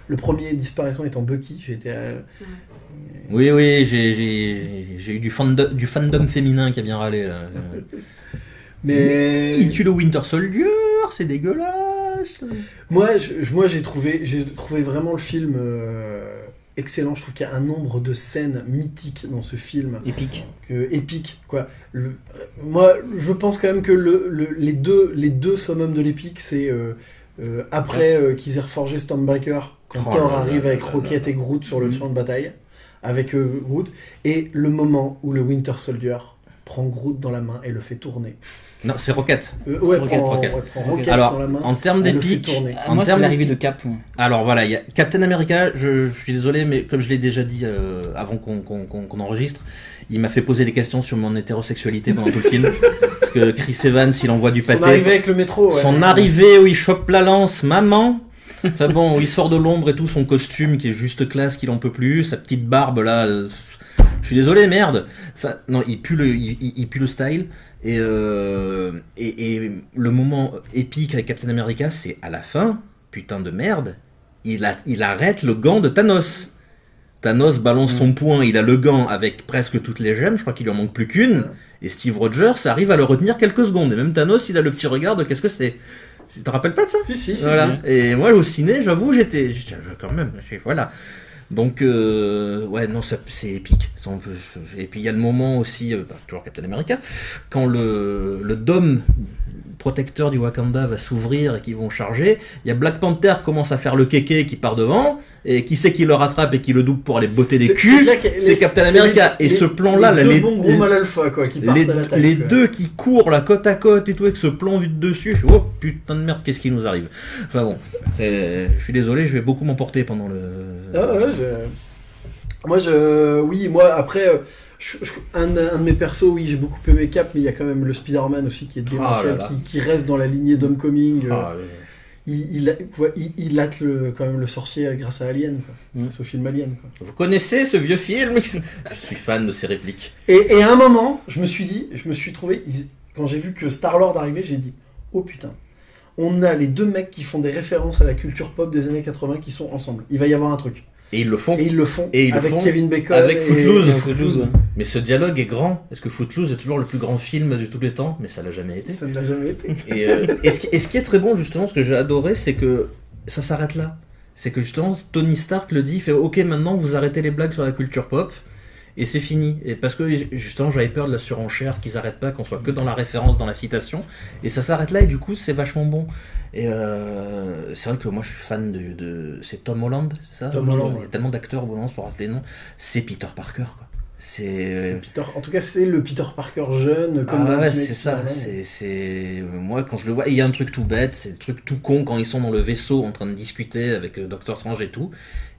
Le premier disparaissant étant Bucky. Oui, j'ai eu du fandom féminin qui a bien râlé là. Mais il tue le Winter Soldier, c'est dégueulasse. Moi, j'ai trouvé vraiment le film excellent. Je trouve qu'il y a un nombre de scènes mythiques dans ce film. Épique, quoi. Moi, je pense quand même que les deux summums de l'épique, c'est après qu'ils aient reforgé Stormbreaker, quand Thor arrive avec Rocket et Groot sur le champ de bataille, avec Groot, et le moment où le Winter Soldier prend Groot dans la main et le fait tourner. Non, c'est Rocket. Prend Rocket alors, dans la main. En termes d'épique, moi c'est l'arrivée de Cap. Alors voilà, il y a Captain America. Je suis désolé, mais comme je l'ai déjà dit avant qu'on enregistre, il m'a fait poser des questions sur mon hétérosexualité pendant tout le film. Parce que Chris Evans, il envoie du pâté. Son arrivée avec le métro. Son arrivée où il chope la lance, maman. Enfin bon, il sort de l'ombre et tout, son costume qui est juste classe, qu'il en peut plus, sa petite barbe là. Je suis désolé, merde. Enfin non, il pue le style. Et le moment épique avec Captain America, c'est à la fin, putain de merde, il arrête le gant de Thanos. Thanos balance son poing, il a le gant avec presque toutes les gemmes, je crois qu'il lui en manque plus qu'une, et Steve Rogers arrive à le retenir quelques secondes, et même Thanos, il a le petit regard de qu'est-ce que c'est. Tu te rappelles pas de ça ? Si. Voilà. Et moi, au ciné, j'avoue, j'étais quand même, voilà. Donc, c'est épique. Et puis, il y a le moment aussi, toujours Captain America, quand le dôme protecteur du Wakanda va s'ouvrir et qu'ils vont charger, il y a Black Panther qui commence à faire le kéké qui part devant, et qui c'est qui le rattrape et qui le double pour aller botter des culs, c'est Captain America. Et ce plan-là, les deux bons gros mal alpha, quoi, qui partent à l'attaque. Les deux qui courent là, côte à côte et tout, avec ce plan vu de dessus, je suis, oh putain de merde, qu'est-ce qui nous arrive. Enfin bon, je suis désolé, je vais beaucoup m'emporter pendant le... Moi, après... un de mes persos, oui, j'ai beaucoup aimé Cap, mais il y a quand même le Spider-Man aussi qui est démentiel, qui reste dans la lignée d'Homecoming. Il hâte quand même le sorcier grâce à Alien, grâce au film Alien. Quoi. Vous connaissez ce vieux film ? Je suis fan de ces répliques. Et à un moment, je me suis trouvé, quand j'ai vu que Star-Lord arrivait, j'ai dit, oh putain, on a les deux mecs qui font des références à la culture pop des années 80 qui sont ensemble. Il va y avoir un truc. Et ils le font. Avec Kevin Bacon. Avec Footloose. Mais ce dialogue est grand. Est-ce que Footloose est toujours le plus grand film de tous les temps ? Mais ça l'a jamais été. Ça ne l'a jamais été. Et ce qui est très bon, justement, ce que j'ai adoré, c'est que ça s'arrête là. C'est que justement, Tony Stark le dit, il fait ok, maintenant vous arrêtez les blagues sur la culture pop. Et c'est fini. Et parce que justement, j'avais peur de la surenchère, qu'ils arrêtent pas, qu'on soit que dans la référence, dans la citation. Et ça s'arrête là, et du coup, c'est vachement bon. Et c'est vrai que moi, je suis fan de... C'est Tom Holland, c'est ça ? Tom Holland. Il y a tellement d'acteurs, bon, pour rappeler le nom. C'est Peter Parker, quoi. C'est Peter... En tout cas, c'est le Peter Parker jeune, comme c'est ça. C'est moi quand je le vois. Il y a un truc tout bête, c'est un truc tout con quand ils sont dans le vaisseau en train de discuter avec Doctor Strange et tout.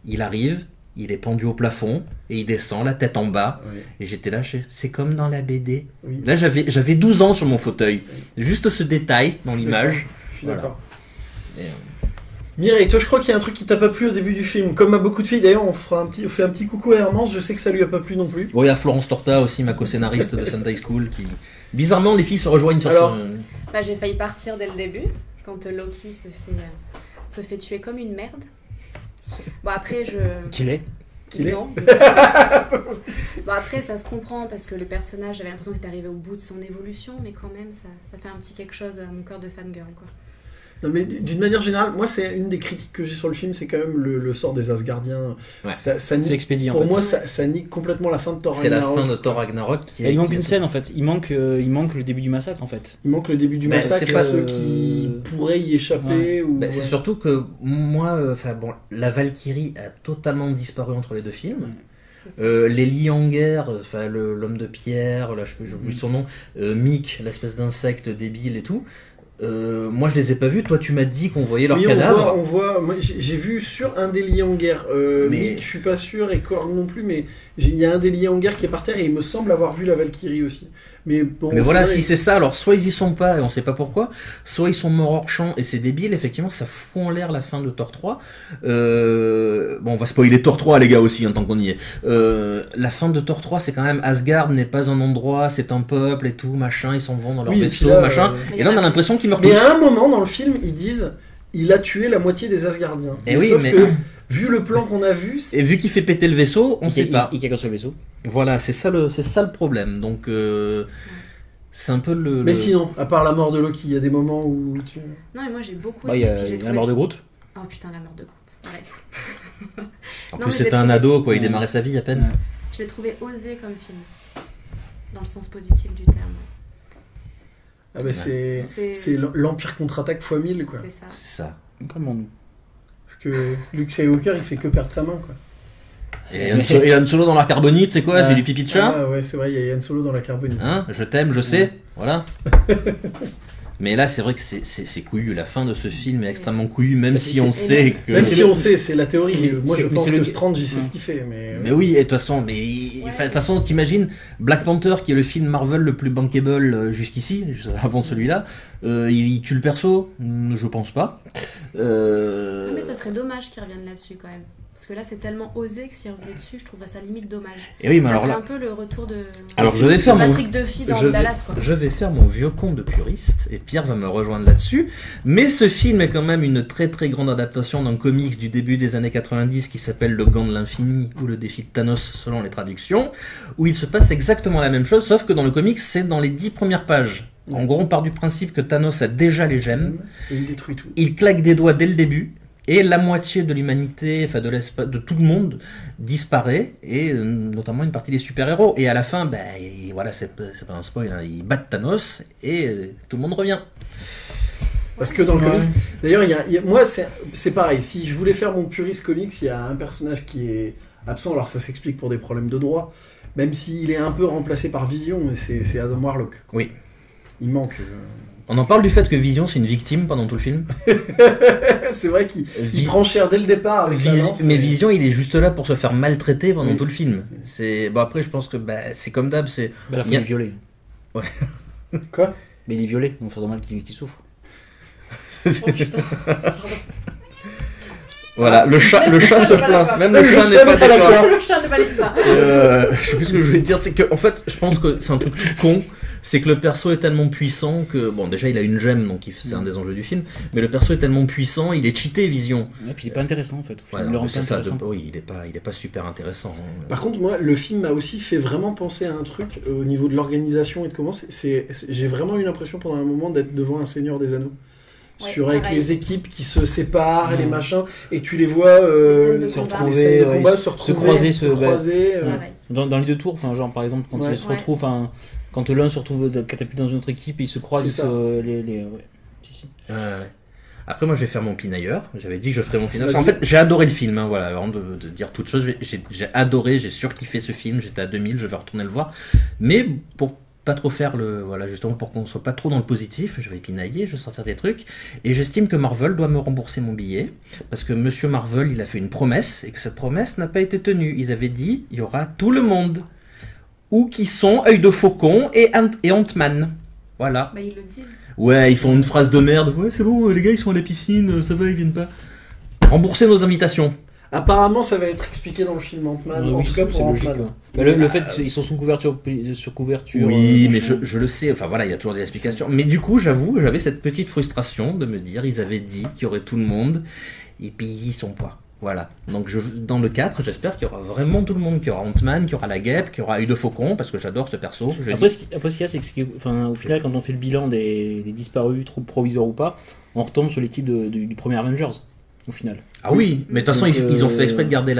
Il arrive. Il est pendu au plafond et il descend la tête en bas. Oui. Et j'étais là, c'est comme dans la BD. Oui. Là, j'avais 12 ans sur mon fauteuil. Juste ce détail dans l'image. Je suis d'accord. Mireille, toi, je crois qu'il y a un truc qui t'a pas plu au début du film. Comme à beaucoup de filles, d'ailleurs, on fait un petit coucou à Hermance. Je sais que ça lui a pas plu non plus. Oui, à Florence Torta aussi, ma co-scénariste de Sunday School, qui bizarrement les filles se rejoignent sur son. J'ai failli partir dès le début quand Loki se fait tuer comme une merde. Bon après Qu'il est non. Bon après ça se comprend parce que le personnage, j'avais l'impression qu'il était arrivé au bout de son évolution, mais quand même ça fait un petit quelque chose à mon cœur de fangirl, quoi. Non, mais d'une manière générale, moi, c'est une des critiques que j'ai sur le film, c'est quand même le sort des Asgardiens. Ouais. Ça C'est expédié, pour en fait. moi, ça nique complètement la fin de Thor C'est Ragnarok. la fin de Thor Ragnarok qui Il manque une scène, en fait. Il manque le début du massacre, en fait. Il manque le début du massacre, c'est pas ceux qui pourraient y échapper. Ou... C'est surtout que moi, la Valkyrie a totalement disparu entre les deux films. Les Lianger, l'homme de pierre, là j'oublie son nom, Mick, l'espèce d'insecte débile et tout. Moi je les ai pas vus, toi tu m'as dit qu'on voyait leurs cadavres. On voit, moi, j'ai vu sur un des Lianger, mais je suis pas sûr, et Korg non plus, mais il y a un des Lianger qui est par terre et il me semble avoir vu la Valkyrie aussi. Mais voilà, si c'est ça, alors soit ils y sont pas et on sait pas pourquoi, soit ils sont morts hors champ et c'est débile, effectivement ça fout en l'air la fin de Thor 3. On va spoiler Thor 3 les gars aussi, en tant qu'on y est. La fin de Thor 3 c'est quand même Asgard n'est pas un endroit, c'est un peuple et tout, machin, ils s'en vont dans leur vaisseau, machin. Et là on a l'impression qu'ils meurent tous. Mais à un moment dans le film ils disent il a tué la moitié des Asgardiens. Et oui, sauf mais... que vu le plan qu'on a vu... Et vu qu'il fait péter le vaisseau, on sait pas. Il casse sur le vaisseau. Voilà, c'est ça le problème. Donc, c'est un peu le... Mais sinon, à part la mort de Loki, il y a des moments où tu... Non, mais moi j'ai beaucoup aimé. Il y a la mort de Groot. Oh putain, la mort de Groot. Bref. En plus, c'était un ado, quoi. Il démarrait sa vie à peine. Ouais. Je l'ai trouvé osé comme film. Dans le sens positif du terme. Ah bah c'est l'Empire contre-attaque x 1000, quoi. C'est ça. Comment nous. Parce que Luke Skywalker, il fait que perdre sa main, quoi. Et Han Solo dans la carbonite, c'est quoi? C'est du pipi de chat? Ah ouais, c'est vrai, il y a Han Solo dans la carbonite. Hein? Je t'aime, je sais. Voilà. Mais là, c'est vrai que c'est couillu. La fin de ce film est extrêmement couillu, même si on sait que... Même si on sait, c'est la théorie. Moi, je pense que Strange, il sait ce qu'il fait. Mais oui, et de toute façon, t'imagines, Black Panther, qui est le film Marvel le plus bankable jusqu'ici, avant celui-là, il tue le perso? Je pense pas. Mais ça serait dommage qu'il revienne là-dessus, quand même. Parce que là, c'est tellement osé que s'il revenait dessus, je trouverais ça limite dommage. Et oui, mais ça alors fait là... un peu le retour de... Alors je vais faire Patrick Duffy dans Dallas, quoi. Je vais faire mon vieux con de puriste, et Pierre va me rejoindre là-dessus. Mais ce film est quand même une très très grande adaptation d'un comics du début des années 90 qui s'appelle Le Gant de l'Infini ou Le Défi de Thanos selon les traductions, où il se passe exactement la même chose, sauf que dans le comics, c'est dans les 10 premières pages. En gros, on part du principe que Thanos a déjà les gemmes. Et il détruit tout. Il claque des doigts dès le début. Et la moitié de l'humanité, enfin de tout le monde, disparaît, et notamment une partie des super-héros. Et à la fin, voilà, c'est pas un spoil, hein, ils battent Thanos, et tout le monde revient. Parce que dans le comics, d'ailleurs, moi c'est pareil, si je voulais faire mon puriste comics, il y a un personnage qui est absent, alors ça s'explique pour des problèmes de droit, même s'il est un peu remplacé par Vision, mais c'est Adam Warlock. Oui. Il manque... On en parle du fait que Vision c'est une victime pendant tout le film. C'est vrai qu'il prend cher dès le départ. Mais Vision il est juste là pour se faire maltraiter pendant tout le film. Après je pense que c'est comme d'hab. La fin il est violé. Ouais. Quoi? Mais il est violé, donc c'est normal qu'il souffre. Oh putain. Voilà, le chat se plaint. Même le chat n'est pas d'accord. Le chat ne valide pas. Je sais plus ce que je voulais dire, c'est que en fait, je pense que c'est un truc tout con. C'est que le perso est tellement puissant que déjà il a une gemme, donc c'est un des enjeux du film. Mais le perso est tellement puissant, il est cheaté Vision. Et puis il est pas intéressant en fait. Oui, il est pas super intéressant. Par contre, moi, le film m'a aussi fait vraiment penser à un truc au niveau de l'organisation et de comment j'ai vraiment eu l'impression pendant un moment d'être devant un Seigneur des Anneaux. Avec les équipes qui se séparent et les machins, et tu les vois se croiser, dans les deux tours, genre par exemple quand ils se retrouvent, quand l'un se retrouve catapulté dans une autre équipe et ils se croisent, Après moi je vais faire mon pinailleur, j'avais dit que je ferais mon pinailleur. En fait j'ai adoré le film, voilà, avant de dire toute chose, j'ai adoré, j'ai surkiffé ce film, j'étais à 2000, je vais retourner le voir, mais pour pas trop faire justement pour qu'on soit pas trop dans le positif, je vais pinailler, je vais sortir des trucs, et j'estime que Marvel doit me rembourser mon billet, parce que Monsieur Marvel, il a fait une promesse, et que cette promesse n'a pas été tenue. Ils avaient dit, il y aura tout le monde, ou qui sont Œil de Faucon et Ant-Man. Voilà. Ils le disent. Ouais, ils font une phrase de merde, ouais c'est bon, les gars ils sont à la piscine, ça va, ils viennent pas. Rembourser nos invitations. Apparemment, ça va être expliqué dans le film Ant-Man, en tout cas pour Ant-Man. Le fait qu'ils sont sous couverture. Oui, mais je le sais, enfin voilà, il y a toujours des explications. Mais du coup, j'avais cette petite frustration de me dire, ils avaient dit qu'il y aurait tout le monde, et puis ils y sont pas. Voilà. Donc dans le 4, j'espère qu'il y aura vraiment tout le monde, qu'il y aura Ant-Man, qu'il y aura la Guêpe, qu'il y aura Œil de Faucon, parce que j'adore ce perso. Après, ce qu'il y a, c'est que au final, quand on fait le bilan des disparus, troupes provisoires ou pas, on retombe sur l'équipe du premier Avengers, au final. Ah oui, mais de toute façon, ils ont fait exprès de garder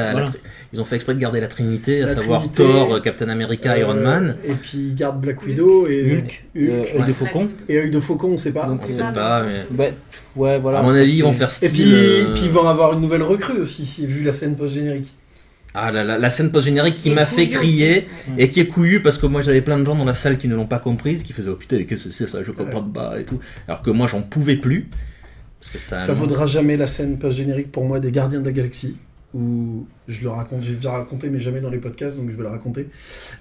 ils ont fait exprès de garder la Trinité, à savoir Thor, Captain America, Iron Man. Et puis ils gardent Black Widow et Hulk, Œil de Faucon. Et Œil de Faucon, on sait pas. Donc, on sait pas, mais... ouais, voilà. À mon avis, ils vont faire style... Et puis ils vont avoir une nouvelle recrue aussi, vu la scène post-générique. Ah, la scène post-générique qui m'a fait crier et qui est couillue parce que moi j'avais plein de gens dans la salle qui ne l'ont pas comprise, qui faisaient oh putain, qu'est-ce que c'est ça, je comprends pas et tout. Alors que moi j'en pouvais plus. Parce que ça vaudra jamais la scène post-générique pour moi des Gardiens de la Galaxie, où je le raconte, j'ai déjà raconté mais jamais dans les podcasts, donc je vais le raconter.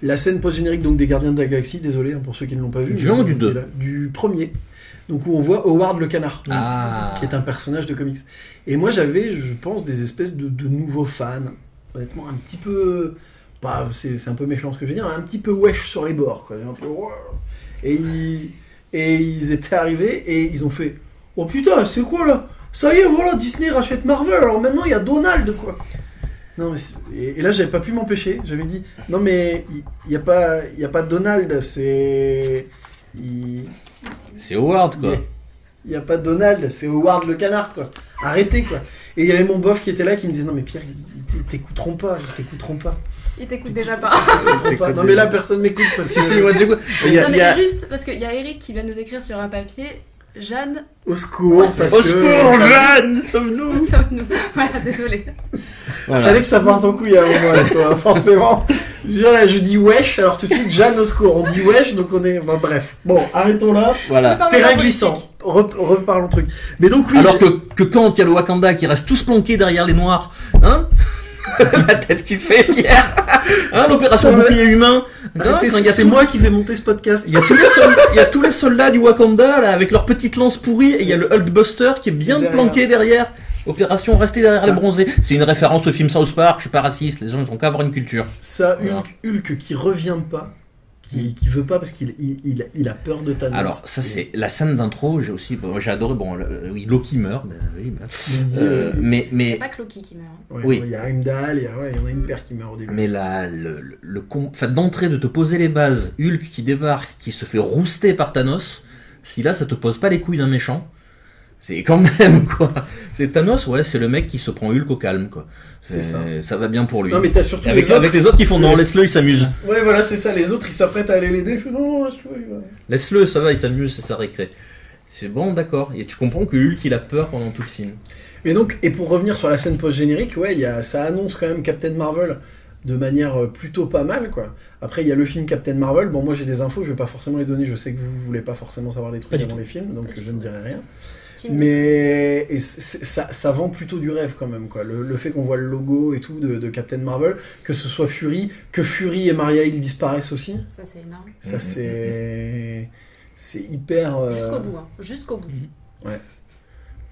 La scène post-générique donc des Gardiens de la Galaxie, désolé pour ceux qui ne l'ont pas vu. Du 1 ou du 2 ? Du premier. Donc où on voit Howard le canard, qui est un personnage de comics. Et moi j'avais, je pense, des espèces de nouveaux fans, honnêtement un petit peu... Bah, c'est un peu méchant ce que je veux dire, un petit peu wesh sur les bords, quoi. Un peu... Et ils étaient arrivés et ils ont fait... Oh putain, c'est quoi là? Ça y est, voilà, Disney rachète Marvel, alors maintenant il y a Donald, quoi. Non, mais et là, j'avais pas pu m'empêcher. J'avais dit, non, mais il y a pas Donald, c'est... C'est Howard, quoi. Il y a pas Donald, c'est Howard le canard, quoi. Arrêtez, quoi. Et il y avait mon bof qui était là qui me disait, non, mais Pierre, ils t'écouteront pas. Ils t'écoutent déjà pas. Non, mais là, personne m'écoute parce que... Juste parce qu'il y a Eric qui vient nous écrire sur un papier... Jeanne... Au secours, Jeanne, sauve-nous. Voilà, désolé. Voilà. Fallait que ça parte en couille à un moment avec toi, forcément. Je dis wesh, alors tout de suite, Jeanne au secours. On dit wesh, donc on est... Bah, bref. Bon, arrêtons là. Voilà. Terrain glissant. Reparlons truc. Mais donc oui... Alors que quand il y a le Wakanda qui reste tous planqués derrière les Noirs, hein la tête qui fait, Pierre. Hein, l'opération bouclier humain. C'est moi qui vais monter ce podcast. Il y a tous les soldats du Wakanda là, avec leurs petites lances pourries, et il y a le Hulkbuster qui est bien planqué derrière. Opération rester derrière les bronzés. C'est une référence au film South Park. Je suis pas raciste. Les gens ils ont qu'à avoir une culture. Ça, Hulk qui revient pas. Qui veut pas parce qu'il a peur de Thanos. Alors ça c'est la scène d'intro, j'ai adoré. Bon, Loki meurt, mais c'est pas que Loki qui meurt. Ouais, oui. Il y a Heimdall, il y en a une paire qui meurt au début. Mais là, d'entrée de te poser les bases, Hulk qui débarque, qui se fait rouster par Thanos. Si là ça te pose pas les couilles d'un méchant. C'est quand même quoi. C'est Thanos, c'est le mec qui se prend Hulk au calme quoi. C'est ça. Ça va bien pour lui. Non mais t'as surtout avec les autres qui font non, laisse-le, il s'amuse. Ouais voilà c'est ça. Les autres ils s'apprêtent à aller l'aider. Non laisse-le. Laisse-le, ça va, il s'amuse, c'est sa récré. C'est bon d'accord. Et tu comprends que Hulk il a peur pendant tout le film. Mais donc et pour revenir sur la scène post-générique, ça annonce quand même Captain Marvel de manière plutôt pas mal quoi. Après il y a le film Captain Marvel. Bon moi j'ai des infos, je vais pas forcément les donner. Je sais que vous voulez pas forcément savoir les trucs avant les films, donc je ne dirai rien. Mais ça vend plutôt du rêve quand même quoi. Le fait qu'on voit le logo et tout de Captain Marvel, que ce soit Fury, que Fury et Maria Hill disparaissent aussi. Ça c'est énorme. Ça c'est hyper. Jusqu'au bout. Ouais.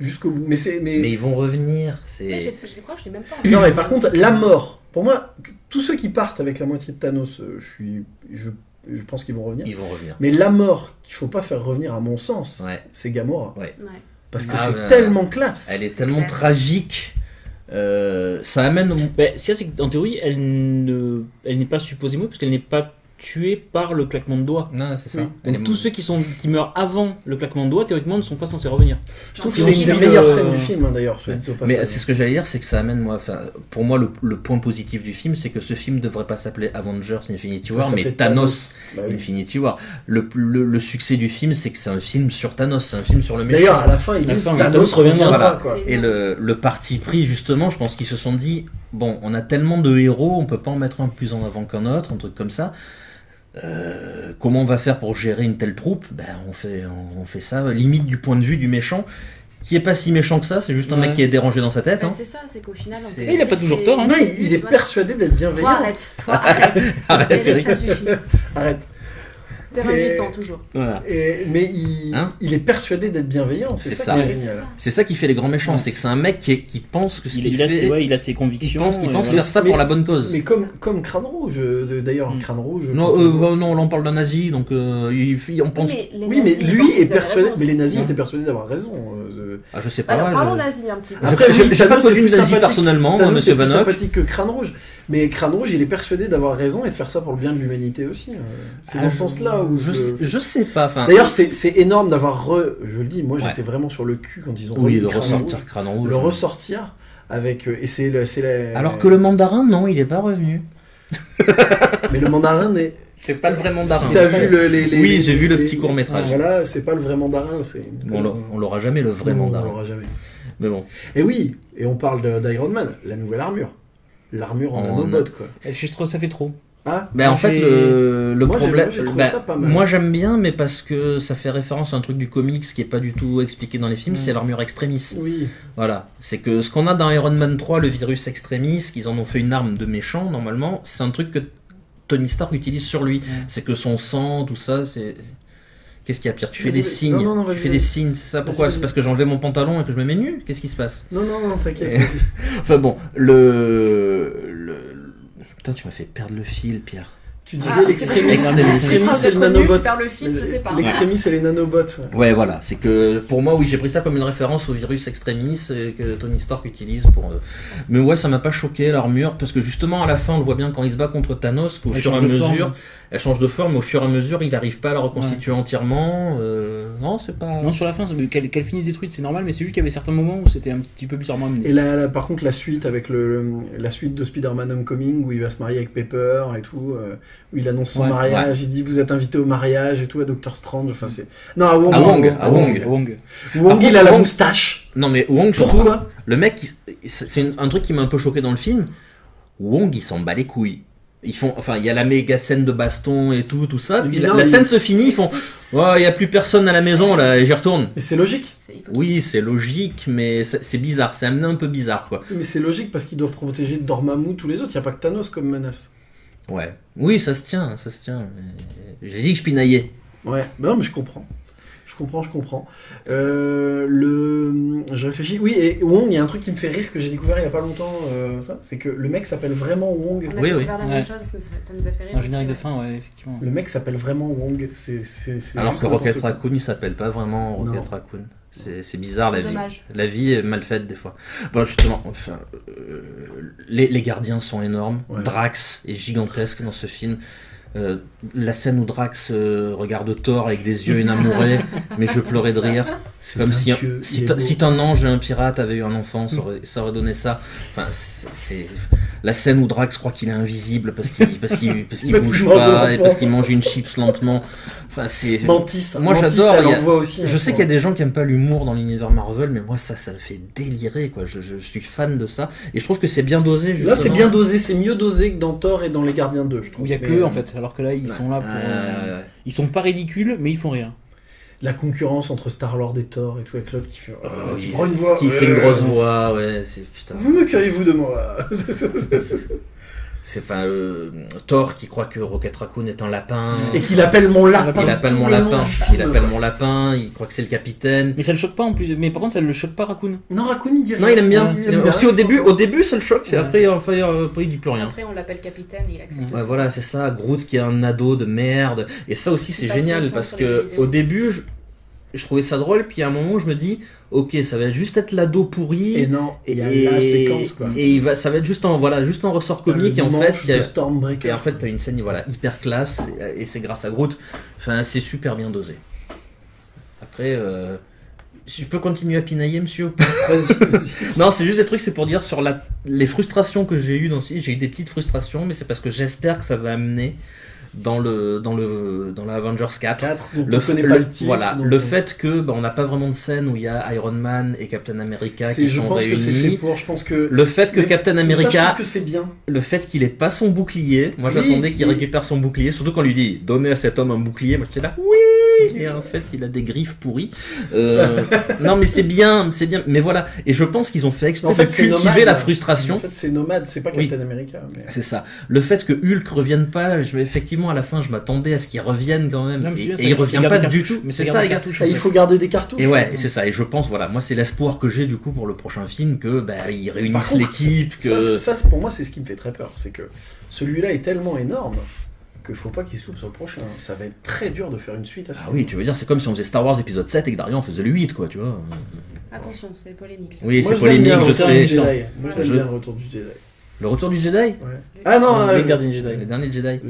Jusqu'au bout. Mais ils vont revenir. Je crois que je l'ai même pas. Non mais par contre la mort. Pour moi, tous ceux qui partent avec la moitié de Thanos, je pense qu'ils vont revenir. Ils vont revenir. Mais la mort qu'il faut pas faire revenir à mon sens, c'est Gamora. Ouais. Parce que c'est tellement classe. Elle est tellement tragique. Ça amène. Ce qu'il y a, c'est qu'en théorie, elle n'est pas supposée mourir parce qu'elle n'est pas tuée par le claquement de doigts. Non, c'est ça. Oui. Donc tous ceux qui meurent avant le claquement de doigts, théoriquement, ne sont pas censés revenir. Je trouve que c'est une des meilleures scènes du film, d'ailleurs. Mais c'est ce que j'allais dire, c'est que ça amène, pour moi, le point positif du film, c'est que ce film ne devrait pas s'appeler Avengers Infinity War, mais Thanos Infinity War. Le succès du film, c'est que c'est un film sur Thanos, c'est un film sur le méchant. D'ailleurs, à la fin, Thanos reviendra. Et le parti pris, justement, je pense qu'ils se sont dit, bon, on a tellement de héros, on peut pas en mettre un plus en avant qu'un autre, un truc comme ça. Comment on va faire pour gérer une telle troupe? On fait ça limite du point de vue du méchant qui est pas si méchant que ça, c'est juste un mec qui est dérangé dans sa tête. C'est ça, c'est qu'au final il a pas toujours tort. Non, il est persuadé d'être bienveillant. Arrête, Eric, ça suffit. Arrête. Terrain glissant, toujours. Voilà. Mais il est persuadé d'être bienveillant, c'est ça qui est génial. C'est ça qui fait les grands méchants, c'est que c'est un mec qui pense que ce qu'il fait... il a ses convictions. Il pense faire ça pour la bonne cause. Mais comme Crâne Rouge, d'ailleurs, Crâne Rouge... Non, là on parle d'un nazi, donc on pense... Oui, mais lui est persuadé... Mais les nazis étaient persuadés d'avoir raison. Je sais pas. Alors, parlons nazis un petit peu. Après, j'ai pas connu nazi personnellement, moi, monsieur Vanoc. C'est plus sympathique que Crâne Rouge. Mais Crâne Rouge, il est persuadé d'avoir raison et de faire ça pour le bien de l'humanité aussi. C'est dans ce sens-là où je sais pas. D'ailleurs, c'est énorme d'avoir je le dis, moi j'étais vraiment sur le cul quand ils ont de ressortir Crâne Rouge. Le ressortir avec et c'est la... Alors que le mandarin, non, il est pas revenu. Mais le mandarin c'est pas le vrai mandarin. Si t'as vu oui, j'ai vu le petit court-métrage. Voilà, c'est pas le vrai mandarin. On l'aura jamais le vrai mandarin. On l'aura jamais. Mais bon. Et oui, et on parle d'Iron Man, la nouvelle armure. L'armure en nanobot, quoi. Je trouve ça fait trop. Ah, en fait, le problème. Ça pas mal. Moi, j'aime bien, mais parce que ça fait référence à un truc du comics qui est pas du tout expliqué dans les films, c'est l'armure extremis. Oui. Voilà. C'est que ce qu'on a dans Iron Man 3, le virus extremis, qu'ils en ont fait une arme de méchant, normalement, c'est un truc que Tony Stark utilise sur lui. C'est que son sang, tout ça, c'est. Qu'est-ce qu'il y a pire? Tu fais des signes. Tu fais des signes, c'est ça? Pourquoi? C'est parce que j'ai enlevé mon pantalon et que je me mets nu? Qu'est-ce qui se passe? Non, t'inquiète. Enfin bon, Putain, tu m'as fait perdre le fil, Pierre. Tu disais l'extrémiste, c'est le nanobot. L'extrémiste, c'est les nanobots. Ouais, voilà. C'est que pour moi, oui, j'ai pris ça comme une référence au virus extrémiste que Tony Stark utilise pour. Mais ouais, ça m'a pas choqué l'armure parce que justement à la fin, on le voit bien quand il se bat contre Thanos, qu'au fur et à mesure, elle change de forme, mais au fur et à mesure, il n'arrive pas à la reconstituer entièrement. Non, c'est pas. Non, sur la fin, qu'elle finisse détruite, c'est normal, mais c'est juste qu'il y avait certains moments où c'était un petit peu bizarrement amené. Et là, par contre, la suite avec la suite de Spider-Man Homecoming où il va se marier avec Pepper et tout. Où il annonce son mariage, il dit vous êtes invité au mariage et tout à Doctor Strange. Enfin, c'est... Non, à Wong. Wong, il a la moustache. Non, mais Wong, surtout, le mec, c'est un truc qui m'a un peu choqué dans le film. Wong, il s'en bat les couilles. Il y a la méga scène de baston et tout ça. Puis la scène se finit, ils font il y a plus personne à la maison là, et j'y retourne. Mais c'est logique. Oui, c'est logique, mais c'est bizarre, c'est amené un peu bizarre quoi. Mais c'est logique parce qu'il doit protéger Dormammu, tous les autres. Il y a pas que Thanos comme menace. Ouais. Oui, ça se tient. J'ai dit que je pinaillais. Ouais, non, mais je comprends. Je réfléchis. Oui, et Wong, il y a un truc qui me fait rire que j'ai découvert il y a pas longtemps. C'est que le mec s'appelle vraiment Wong. On a découvert la même chose, ça nous a fait rire. Un générique de fin, ouais, effectivement. Le mec s'appelle vraiment Wong. Alors que Rocket Raccoon, il s'appelle pas vraiment Rocket Raccoon. C'est bizarre, la vie. Dommage. La vie est mal faite des fois. Bon, justement, les gardiens sont énormes. Ouais. Drax est gigantesque dans ce film. La scène où Drax regarde Thor avec des yeux enamourés, mais je pleurais de rire. C'est comme si un ange et un pirate avaient eu un enfant, ça aurait donné ça. Enfin, c'est la scène où Drax croit qu'il est invisible parce qu'il bouge pas et parce qu'il mange une chips lentement. Enfin, c'est. Mantis. Moi, j'adore. Aussi, je sais qu'il y a des gens qui aiment pas l'humour dans l'univers Marvel, mais moi, ça me fait délirer, quoi. Je suis fan de ça et je trouve que c'est bien dosé. Justement. Là, c'est bien dosé. C'est mieux dosé que dans Thor et dans Les Gardiens 2, je trouve. Il y a que en fait. Alors que là, ils sont là pour. Ils sont pas ridicules, mais ils font rien. La concurrence entre Star-Lord et Thor et tout, avec l'autre qui fait. Qui prend une voix. Qui fait une grosse voix, ouais, c'est putain. Vous moqueriez-vous de moi? C'est Thor qui croit que Rocket Raccoon est un lapin. Et qu'il appelle mon lapin. Il appelle mon lapin, il croit que c'est le capitaine. Mais ça le choque pas en plus. Mais par contre, ça le choque pas Raccoon. Non, Raccoon il dit rien. Non, il aime bien. Aussi au début ça le choque. Ouais. Après il dit plus rien. Après on l'appelle capitaine et il accepte. Ouais, voilà, c'est ça. Groot qui est un ado de merde. Et ça aussi c'est génial parce que au début je trouvais ça drôle, puis à un moment je me dis ok, ça va juste être l'ado pourri et non, il y a la séquence quoi. Et ça va être juste en ressort comique et en fait Stormbreaker. Et en fait t'as une scène hyper classe et c'est grâce à Groot. Enfin, c'est super bien dosé. Après si je peux continuer à pinailler, monsieur. Vas-y. Non, c'est juste des trucs, c'est pour dire sur les frustrations que j'ai eues j'ai eu des petites frustrations, mais c'est parce que j'espère que ça va amener dans la Avengers 4 donc connaît pas le titre, voilà, le fait que on n'a pas vraiment de scène où il y a Iron Man et Captain America qui sont réunis. Je pense que le fait que Captain America, ça, je trouve que c'est bien. Le fait qu'il ait pas son bouclier, moi j'attendais qu'il récupère son bouclier, surtout quand on lui dit donnez à cet homme un bouclier, moi j'étais là oui. et en fait il a des griffes pourries. Non mais c'est bien, mais voilà. Et je pense qu'ils ont fait exprès de cultiver la frustration. En fait c'est nomade, c'est pas Captain America. Mais... C'est ça. Le fait que Hulk revienne pas, effectivement à la fin je m'attendais à ce qu'il revienne quand même. Non, et il revient pas du tout. Mais c'est ça, il faut garder des cartouches. Et ouais, c'est ça. Et je pense, voilà, moi c'est l'espoir que j'ai du coup pour le prochain film que ils réunissent l'équipe. Ça, pour moi c'est ce qui me fait très peur, c'est que celui-là est tellement énorme qu'il faut pas qu'il se loupe sur le prochain. Ça va être très dur de faire une suite à ça. Ah oui, tu veux dire, c'est comme si on faisait Star Wars épisode 7 et que Darian faisait le 8, quoi, tu vois. Attention, c'est polémique. Là. Oui, c'est polémique, je sais. Moi j'aime bien le retour du Jedi. Le retour du Jedi ? Ouais. Ah non, les derniers Jedi. Les derniers Jedi.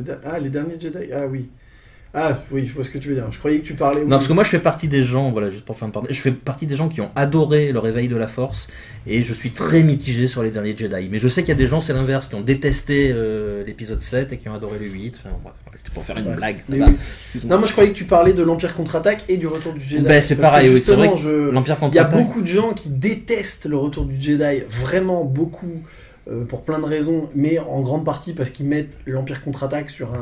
Les derniers Jedi. Ah oui. Ah oui, je vois ce que tu veux dire. Je croyais que tu parlais. Non, parce que moi je fais partie des gens, voilà, juste pour faire une parenthèse, je fais partie des gens qui ont adoré le réveil de la Force et je suis très mitigé sur les derniers Jedi. Mais je sais qu'il y a des gens, c'est l'inverse, qui ont détesté l'épisode 7 et qui ont adoré le 8. Enfin, voilà, c'était pour faire une blague. Ça va. Oui. Non, moi je croyais que tu parlais de l'Empire contre-attaque et du retour du Jedi. Ben, c'est pareil, oui, c'est vrai. L'Empire contre-attaque. Il y a beaucoup de gens qui détestent le retour du Jedi, vraiment beaucoup. Pour plein de raisons, mais en grande partie parce qu'ils mettent l'Empire contre-attaque sur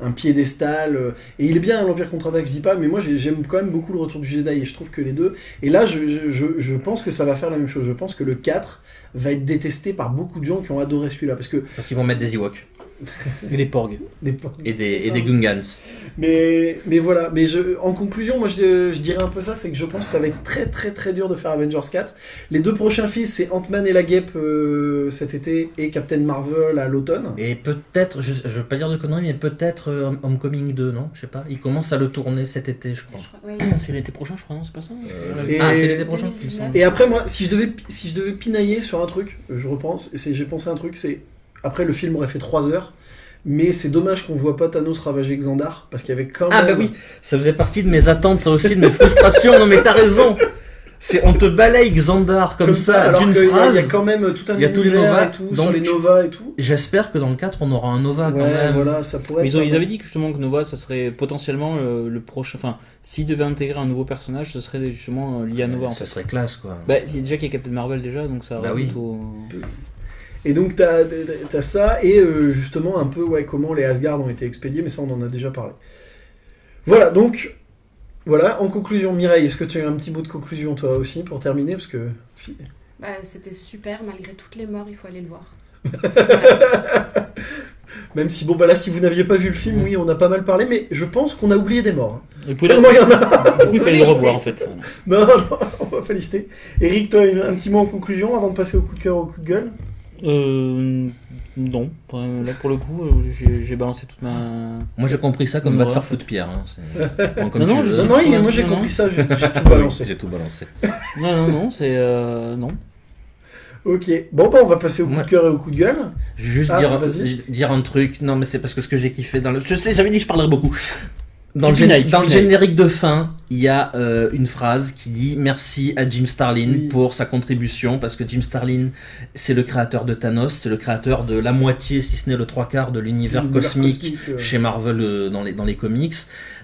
un piédestal. Et il est bien l'Empire contre-attaque, je dis pas, mais moi j'aime quand même beaucoup le retour du Jedi et je trouve que les deux. Et là, je pense que ça va faire la même chose. Je pense que le 4 va être détesté par beaucoup de gens qui ont adoré celui-là. Parce qu'ils vont mettre des Ewoks. Et des Porgs. Et des Gungans. Mais voilà, mais en conclusion, moi je dirais un peu ça, c'est que je pense que ça va être très très très dur de faire Avengers 4. Les deux prochains films, c'est Ant-Man et la Guêpe cet été et Captain Marvel à l'automne. Et peut-être, je veux pas dire de conneries, mais peut-être Homecoming 2, non ? Je sais pas, ils commencent à le tourner cet été, je crois. Oui. C'est l'été prochain, je crois, non ? C'est pas ça c'est l'été prochain. 2019. Et après, moi, si je devais pinailler sur un truc, je repense, j'ai pensé à un truc, c'est... Après, le film aurait fait 3 heures. Mais c'est dommage qu'on voit pas Thanos ravager Xandar, parce qu'il y avait quand même... Ah bah oui, ça faisait partie de mes attentes, ça aussi, de mes frustrations. Non mais t'as raison. On te balaye Xandar comme ça d'une phrase. Il y a quand même tout un univers et tout, sur les Nova et tout. J'espère que dans le 4, on aura un Nova quand même. Voilà, ça pourrait être... Ils avaient dit que justement que Nova, ça serait potentiellement le prochain... Enfin, s'ils devaient intégrer un nouveau personnage, ce serait justement lié à Nova. Ça serait classe, quoi. Bah, déjà qu'il y a Captain Marvel déjà, donc ça rajoute au... Et donc t'as ça, et justement un peu comment les Asgard ont été expédiés, mais ça on en a déjà parlé. Voilà, donc, voilà, en conclusion, Mireille, est-ce que tu as un petit mot de conclusion toi aussi, pour terminer, parce que... c'était super, malgré toutes les morts, il faut aller le voir. Même si, là, si vous n'aviez pas vu le film, oui, on a pas mal parlé, mais je pense qu'on a oublié des morts. Tellement il y en a. Du coup, il fallait le revoir, en fait. Non, on va pas lister. Eric, toi, un petit mot en conclusion, avant de passer au coup de cœur, au coup de gueule ? Non, là pour le coup j'ai balancé toute ma... Moi j'ai compris ça comme va te faire foutre Pierre. Moi j'ai compris ça, j'ai tout balancé. J'ai tout balancé. Non, c'est... non. Ok, bon on va passer au coup de cœur et au coup de gueule. Je vais juste dire un truc, non mais c'est parce que ce que j'ai kiffé dans le... Je sais, j'avais dit que je parlerais beaucoup. Dans le générique de fin, il y a une phrase qui dit merci à Jim Starlin pour sa contribution, parce que Jim Starlin, c'est le créateur de Thanos, c'est le créateur de la moitié, si ce n'est le 3/4 de l'univers cosmique chez Marvel dans les comics.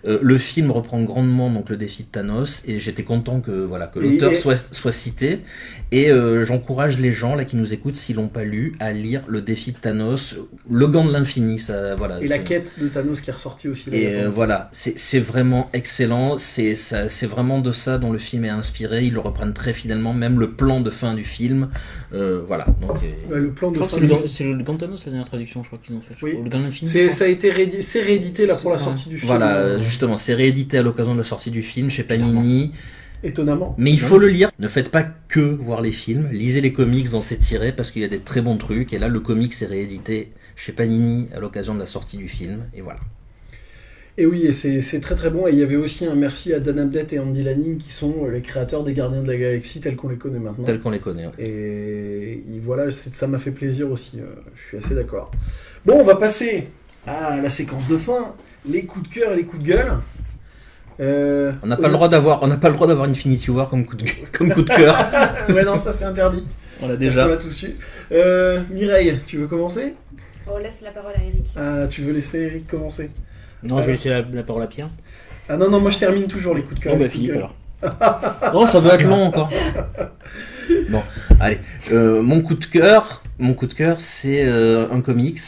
Le film reprend grandement donc le défi de Thanos, et j'étais content que l'auteur soit cité. Et j'encourage les gens là qui nous écoutent, s'ils l'ont pas lu, à lire le défi de Thanos, le gant de l'infini. Ça, voilà. Et la quête de Thanos qui est ressortie aussi. Et voilà, c'est vraiment excellent. C'est vraiment de ça dont le film est inspiré. Ils le reprennent très fidèlement, même le plan de fin du film. Voilà. Donc, le plan de fin. C'est le gant de Thanos, la dernière traduction, je crois qu'ils ont fait. Oui. Le gant de l'infini. Ça a été réédité là pour la sortie du film. Voilà, justement, c'est réédité à l'occasion de la sortie du film chez Panini. Étonnamment. Mais il faut le lire. Ne faites pas que voir les films. Lisez les comics dont c'est tiré, parce qu'il y a des très bons trucs. Et là, le comics est réédité chez Panini à l'occasion de la sortie du film. Et voilà. Et oui, et c'est très très bon. Et il y avait aussi un merci à Dan Abnett et Andy Lanning, qui sont les créateurs des Gardiens de la Galaxie tels qu'on les connaît maintenant. Tels qu'on les connaît, ouais. Et voilà, ça m'a fait plaisir aussi. Je suis assez d'accord. Bon, on va passer à la séquence de fin. Les coups de cœur et les coups de gueule. On n'a pas le droit d'avoir Infinity War comme coup de cœur. Ouais, non, ça c'est interdit. On l'a déjà. On l'a tous su. Mireille, tu veux commencer ? On laisse la parole à Eric. Ah, tu veux laisser Eric commencer ? Non, je vais laisser la parole à Pierre. Ah non, moi je termine toujours les coups de cœur. Oh bah Philippe alors. Non, ça va être long encore. Bon, allez. Mon coup de cœur, c'est un comics.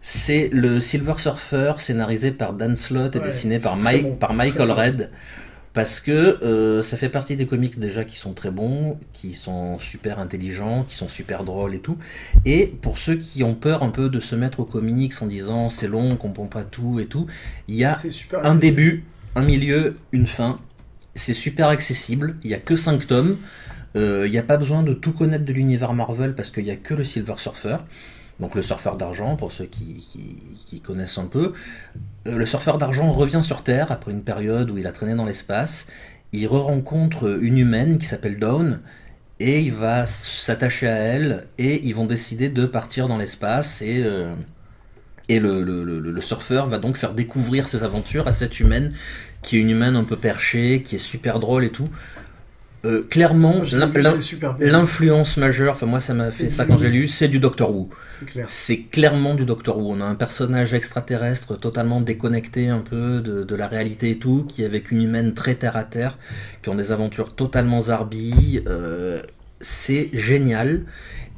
C'est le Silver Surfer, scénarisé par Dan Slott et dessiné par Michael Red. Parce que ça fait partie des comics déjà qui sont très bons, qui sont super intelligents, qui sont super drôles et tout. Et pour ceux qui ont peur un peu de se mettre aux comics en disant c'est long, on comprend pas tout et tout, il y a un début, un milieu, une fin. C'est super accessible, il y a que 5 tomes. Il n'y a pas besoin de tout connaître de l'univers Marvel parce qu'il n'y a que le Silver Surfer. Donc le surfeur d'argent, pour ceux qui connaissent un peu. Le surfeur d'argent revient sur Terre après une période où il a traîné dans l'espace. Il rencontre une humaine qui s'appelle Dawn et il va s'attacher à elle et ils vont décider de partir dans l'espace et le surfeur va donc faire découvrir ses aventures à cette humaine qui est une humaine un peu perchée, qui est super drôle et tout. Clairement, l'influence majeure, enfin moi ça m'a fait ça quand j'ai lu, c'est du Doctor Who. C'est clairement du Doctor Who. On a un personnage extraterrestre totalement déconnecté un peu de la réalité et tout, qui est avec une humaine très terre à terre, qui ont des aventures totalement zarbies. C'est génial.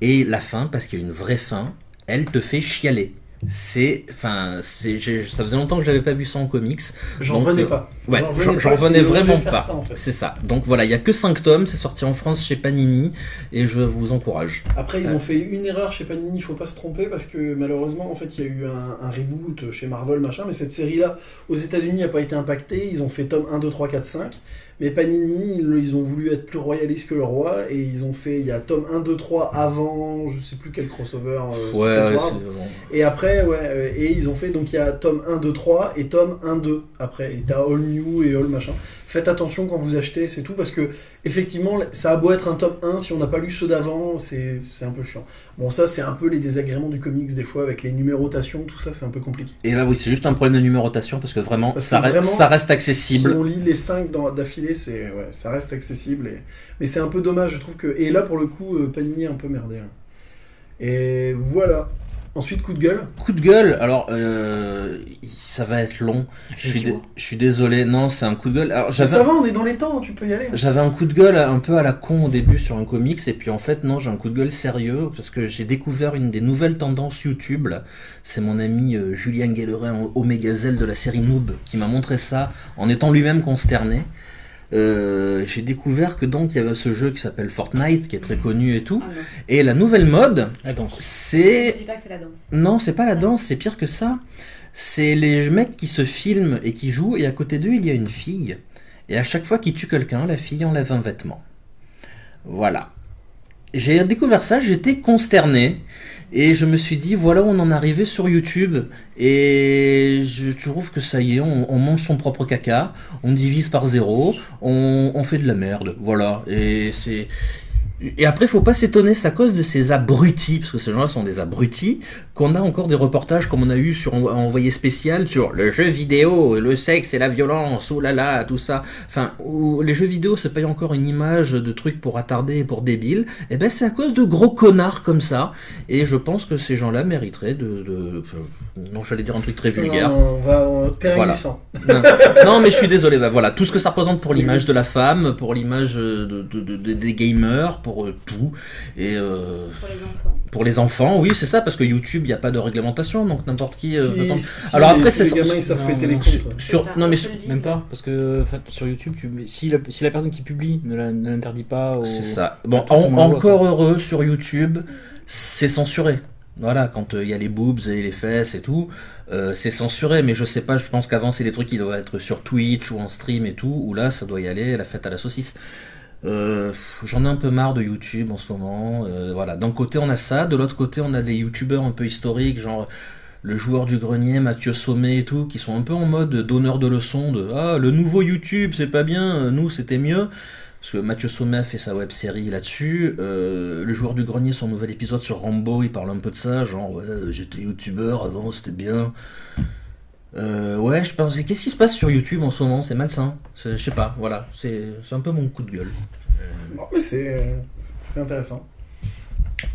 Et la fin, parce qu'il y a une vraie fin, elle te fait chialer. Ça faisait longtemps que je n'avais pas vu ça en comics. J'en revenais pas. Ouais, j'en revenais vraiment pas. Ça, en fait. C'est ça. Donc voilà, il n'y a que 5 tomes, c'est sorti en France chez Panini et je vous encourage. Après, ils ont fait une erreur chez Panini, il faut pas se tromper parce que malheureusement, en fait, il y a eu un reboot chez Marvel, machin, mais cette série-là, aux États-Unis, n'a pas été impactée. Ils ont fait tome 1, 2, 3, 4, 5. Mais Panini, ils ont voulu être plus royalistes que le roi et ils ont fait, il y a tome 1, 2, 3 avant, je sais plus quel crossover, et après, et ils ont fait, donc il y a tome 1, 2, 3 et tome 1, 2 après, et t'as All New et All machin. Faites attention quand vous achetez, c'est tout, parce que effectivement, ça a beau être un tome 1, si on n'a pas lu ceux d'avant, c'est un peu chiant. Bon, ça, c'est un peu les désagréments du comics, des fois, avec les numérotations, tout ça, c'est un peu compliqué. Et là, oui, c'est juste un problème de numérotation, parce que vraiment, ça reste accessible. Si on lit les 5 d'affilée, ça reste accessible, mais c'est un peu dommage, je trouve que... Et là, pour le coup, Panini est un peu merdé. Hein. Et voilà. Ensuite, coup de gueule. Coup de gueule, alors ça va être long. Je suis désolé, non, c'est un coup de gueule. Alors, ça va, on est dans les temps, tu peux y aller. J'avais un coup de gueule un peu à la con au début sur un comics, et puis en fait, non, j'ai un coup de gueule sérieux, parce que j'ai découvert une des nouvelles tendances YouTube. Là. C'est mon ami Julien Guélerin, Omega Zell de la série Noob, qui m'a montré ça en étant lui-même consterné. J'ai découvert que donc il y avait ce jeu qui s'appelle Fortnite qui est très connu et tout, et la nouvelle mode c'est... Je dis pas que c'est la danse. Non, c'est pas la danse, c'est pire que ça. C'est les mecs qui se filment et qui jouent, et à côté d'eux il y a une fille, et à chaque fois qu'ils tuent quelqu'un, la fille enlève un vêtement. Voilà. J'ai découvert ça, j'étais consterné. Et je me suis dit, voilà où on en est arrivé sur YouTube. Et je trouve que ça y est, on mange son propre caca, on divise par 0, on fait de la merde. Voilà. Et après, faut pas s'étonner, c'est à cause de ces abrutis, parce que ces gens-là sont des abrutis, qu'on a encore des reportages comme on a eu sur Envoyé spécial sur le jeu vidéo, le sexe et la violence, oh là là, tout ça. Enfin, où les jeux vidéo se payent encore une image de trucs pour attardés et pour débiles. Et ben, c'est à cause de gros connards comme ça. Et je pense que ces gens-là mériteraient non, j'allais dire un truc très vulgaire. Non, on va pérennisant. Voilà. Non, mais je suis désolé. Bah, voilà, tout ce que ça représente pour l'image de la femme, pour l'image des gamers, pour tout, et pour les enfants, oui, c'est ça, parce que YouTube, il n'y a pas de réglementation, donc n'importe qui. Alors après, les gamins, ils savent péter les comptes. Non, mais même pas, parce que sur YouTube, si la personne qui publie ne l'interdit pas. C'est ça. Bon, encore heureux, sur YouTube, c'est censuré. Voilà, quand il y a les boobs et les fesses et tout, c'est censuré, mais je sais pas, je pense qu'avant c'est des trucs qui doivent être sur Twitch ou en stream et tout, où là ça doit y aller, la fête à la saucisse. J'en ai un peu marre de YouTube en ce moment. Voilà, d'un côté on a ça, de l'autre côté on a des youtubeurs un peu historiques, genre le joueur du grenier, Mathieu Sommet et tout, qui sont un peu en mode donneur de leçons de ah, le nouveau YouTube c'est pas bien, nous c'était mieux. Parce que Mathieu Sommet a fait sa web série là-dessus. Le joueur du grenier, son nouvel épisode sur Rambo, il parle un peu de ça, genre ouais, j'étais youtubeur avant, c'était bien. Ouais, je pense. Qu'est-ce qui se passe sur YouTube en ce moment? C'est malsain. Je sais pas, voilà. C'est un peu mon coup de gueule. Non, mais c'est intéressant.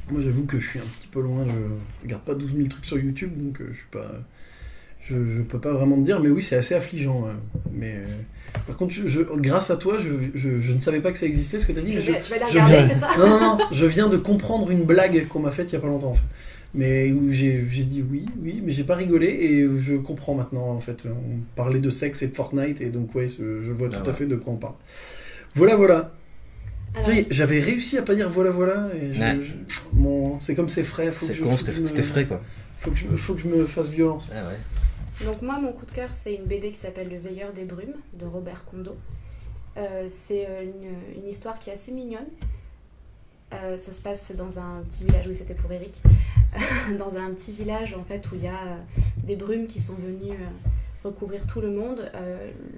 Moi, j'avoue que je suis un petit peu loin. Je regarde pas 12 000 trucs sur YouTube, donc je suis pas. Je peux pas vraiment te dire, mais oui, c'est assez affligeant. Mais par contre, grâce à toi, je ne savais pas que ça existait, ce que tu as dit. Tu vas la regarder, c'est ça? Non, je viens de comprendre une blague qu'on m'a faite il y a pas longtemps, en fait. mais où j'ai dit oui, mais j'ai pas rigolé et je comprends maintenant en fait. On parlait de sexe et de Fortnite et donc ouais, je vois tout à fait de quoi on parle. Voilà. Alors... J'avais réussi à pas dire voilà et c'est comme c'est frais. C'était frais quoi. Faut que je me fasse violence. Ah ouais. Donc moi, mon coup de cœur, c'est une BD qui s'appelle Le Veilleur des Brumes de Robert Kondo. C'est une histoire qui est assez mignonne. Ça se passe dans un petit village, oui c'était pour Eric, dans un petit village en fait où il y a des brumes qui sont venues recouvrir tout le monde.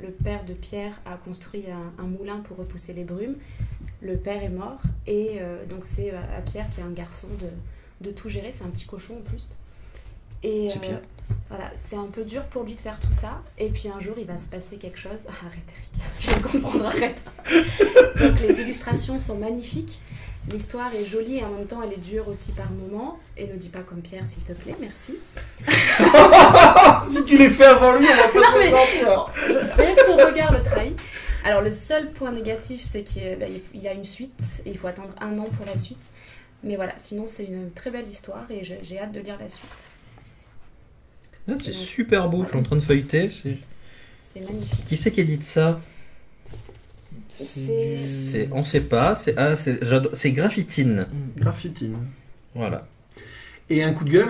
Le père de Pierre a construit un moulin pour repousser les brumes. Le père est mort et donc c'est à Pierre qui est un garçon de tout gérer, c'est un petit cochon en plus. Et voilà, c'est un peu dur pour lui de faire tout ça. Et puis un jour, il va se passer quelque chose. Arrête, Eric, je vais comprendre, arrête. Donc les illustrations sont magnifiques. L'histoire est jolie et en même temps, elle est dure aussi par moments. Et ne dis pas comme Pierre, s'il te plaît, merci. Si tu les fais avant lui, on va pas s'en sortir. Rien que son regard le trahit. Alors le seul point négatif, c'est qu'il y a une suite et il faut attendre 1 an pour la suite. Mais voilà, sinon c'est une très belle histoire et j'ai hâte de lire la suite. Ah, c'est super beau, je suis en train de feuilleter. C'est magnifique. Qui c'est qui édite ça? On sait pas. C'est Graphitine. Graphitine. Voilà. Et un coup de gueule?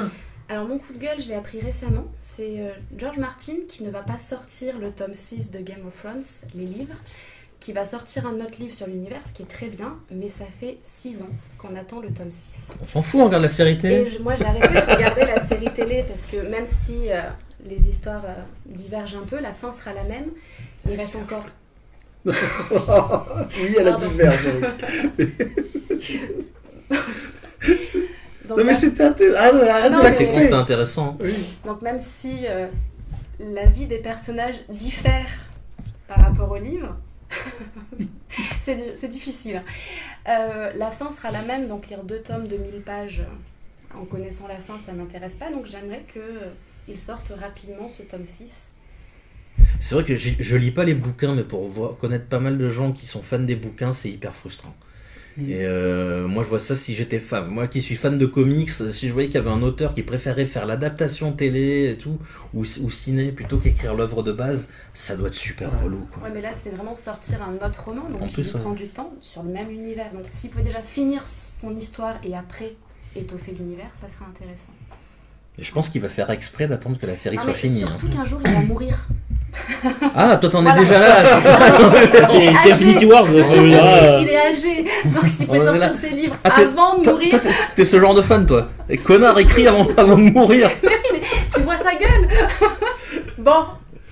Alors mon coup de gueule, je l'ai appris récemment. C'est George Martin qui ne va pas sortir le tome 6 de Game of Thrones, les livres, qui va sortir un autre livre sur l'univers, ce qui est très bien, mais ça fait 6 ans qu'on attend le tome 6. On s'en fout, on regarde la série télé. Et moi j'ai arrêté de regarder la série télé parce que même si les histoires divergent un peu, la fin sera la même. Il reste encore... Oui, elle a divergé. Donc, non mais c'était intéressant. C'était intéressant. Oui. Donc même si la vie des personnages diffère par rapport au livre, c'est difficile. La fin sera la même, donc lire 2 tomes de 1000 pages en connaissant la fin, ça ne m'intéresse pas. Donc j'aimerais qu'il sorte rapidement ce tome 6. C'est vrai que je lis pas les bouquins, mais pour connaître pas mal de gens qui sont fans des bouquins, c'est hyper frustrant. Et moi je vois ça si j'étais fan. Moi qui suis fan de comics, si je voyais qu'il y avait un auteur qui préférait faire l'adaptation télé et tout, ou ciné plutôt qu'écrire l'œuvre de base, ça doit être super relou quoi. Ouais mais là c'est vraiment sortir un autre roman, donc il prend du temps sur le même univers. Donc s'il pouvait déjà finir son histoire et après étoffer l'univers, ça serait intéressant. Et je pense qu'il va faire exprès d'attendre que la série soit finie. Surtout qu'un jour il va mourir. Ah, toi t'en es déjà là. C'est Infinity Wars. Il est âgé, donc s'il peut sortir ses livres avant de mourir. Toi, t'es ce genre de fan, toi. Et connard écrit avant de mourir. Mais tu vois sa gueule. Bon,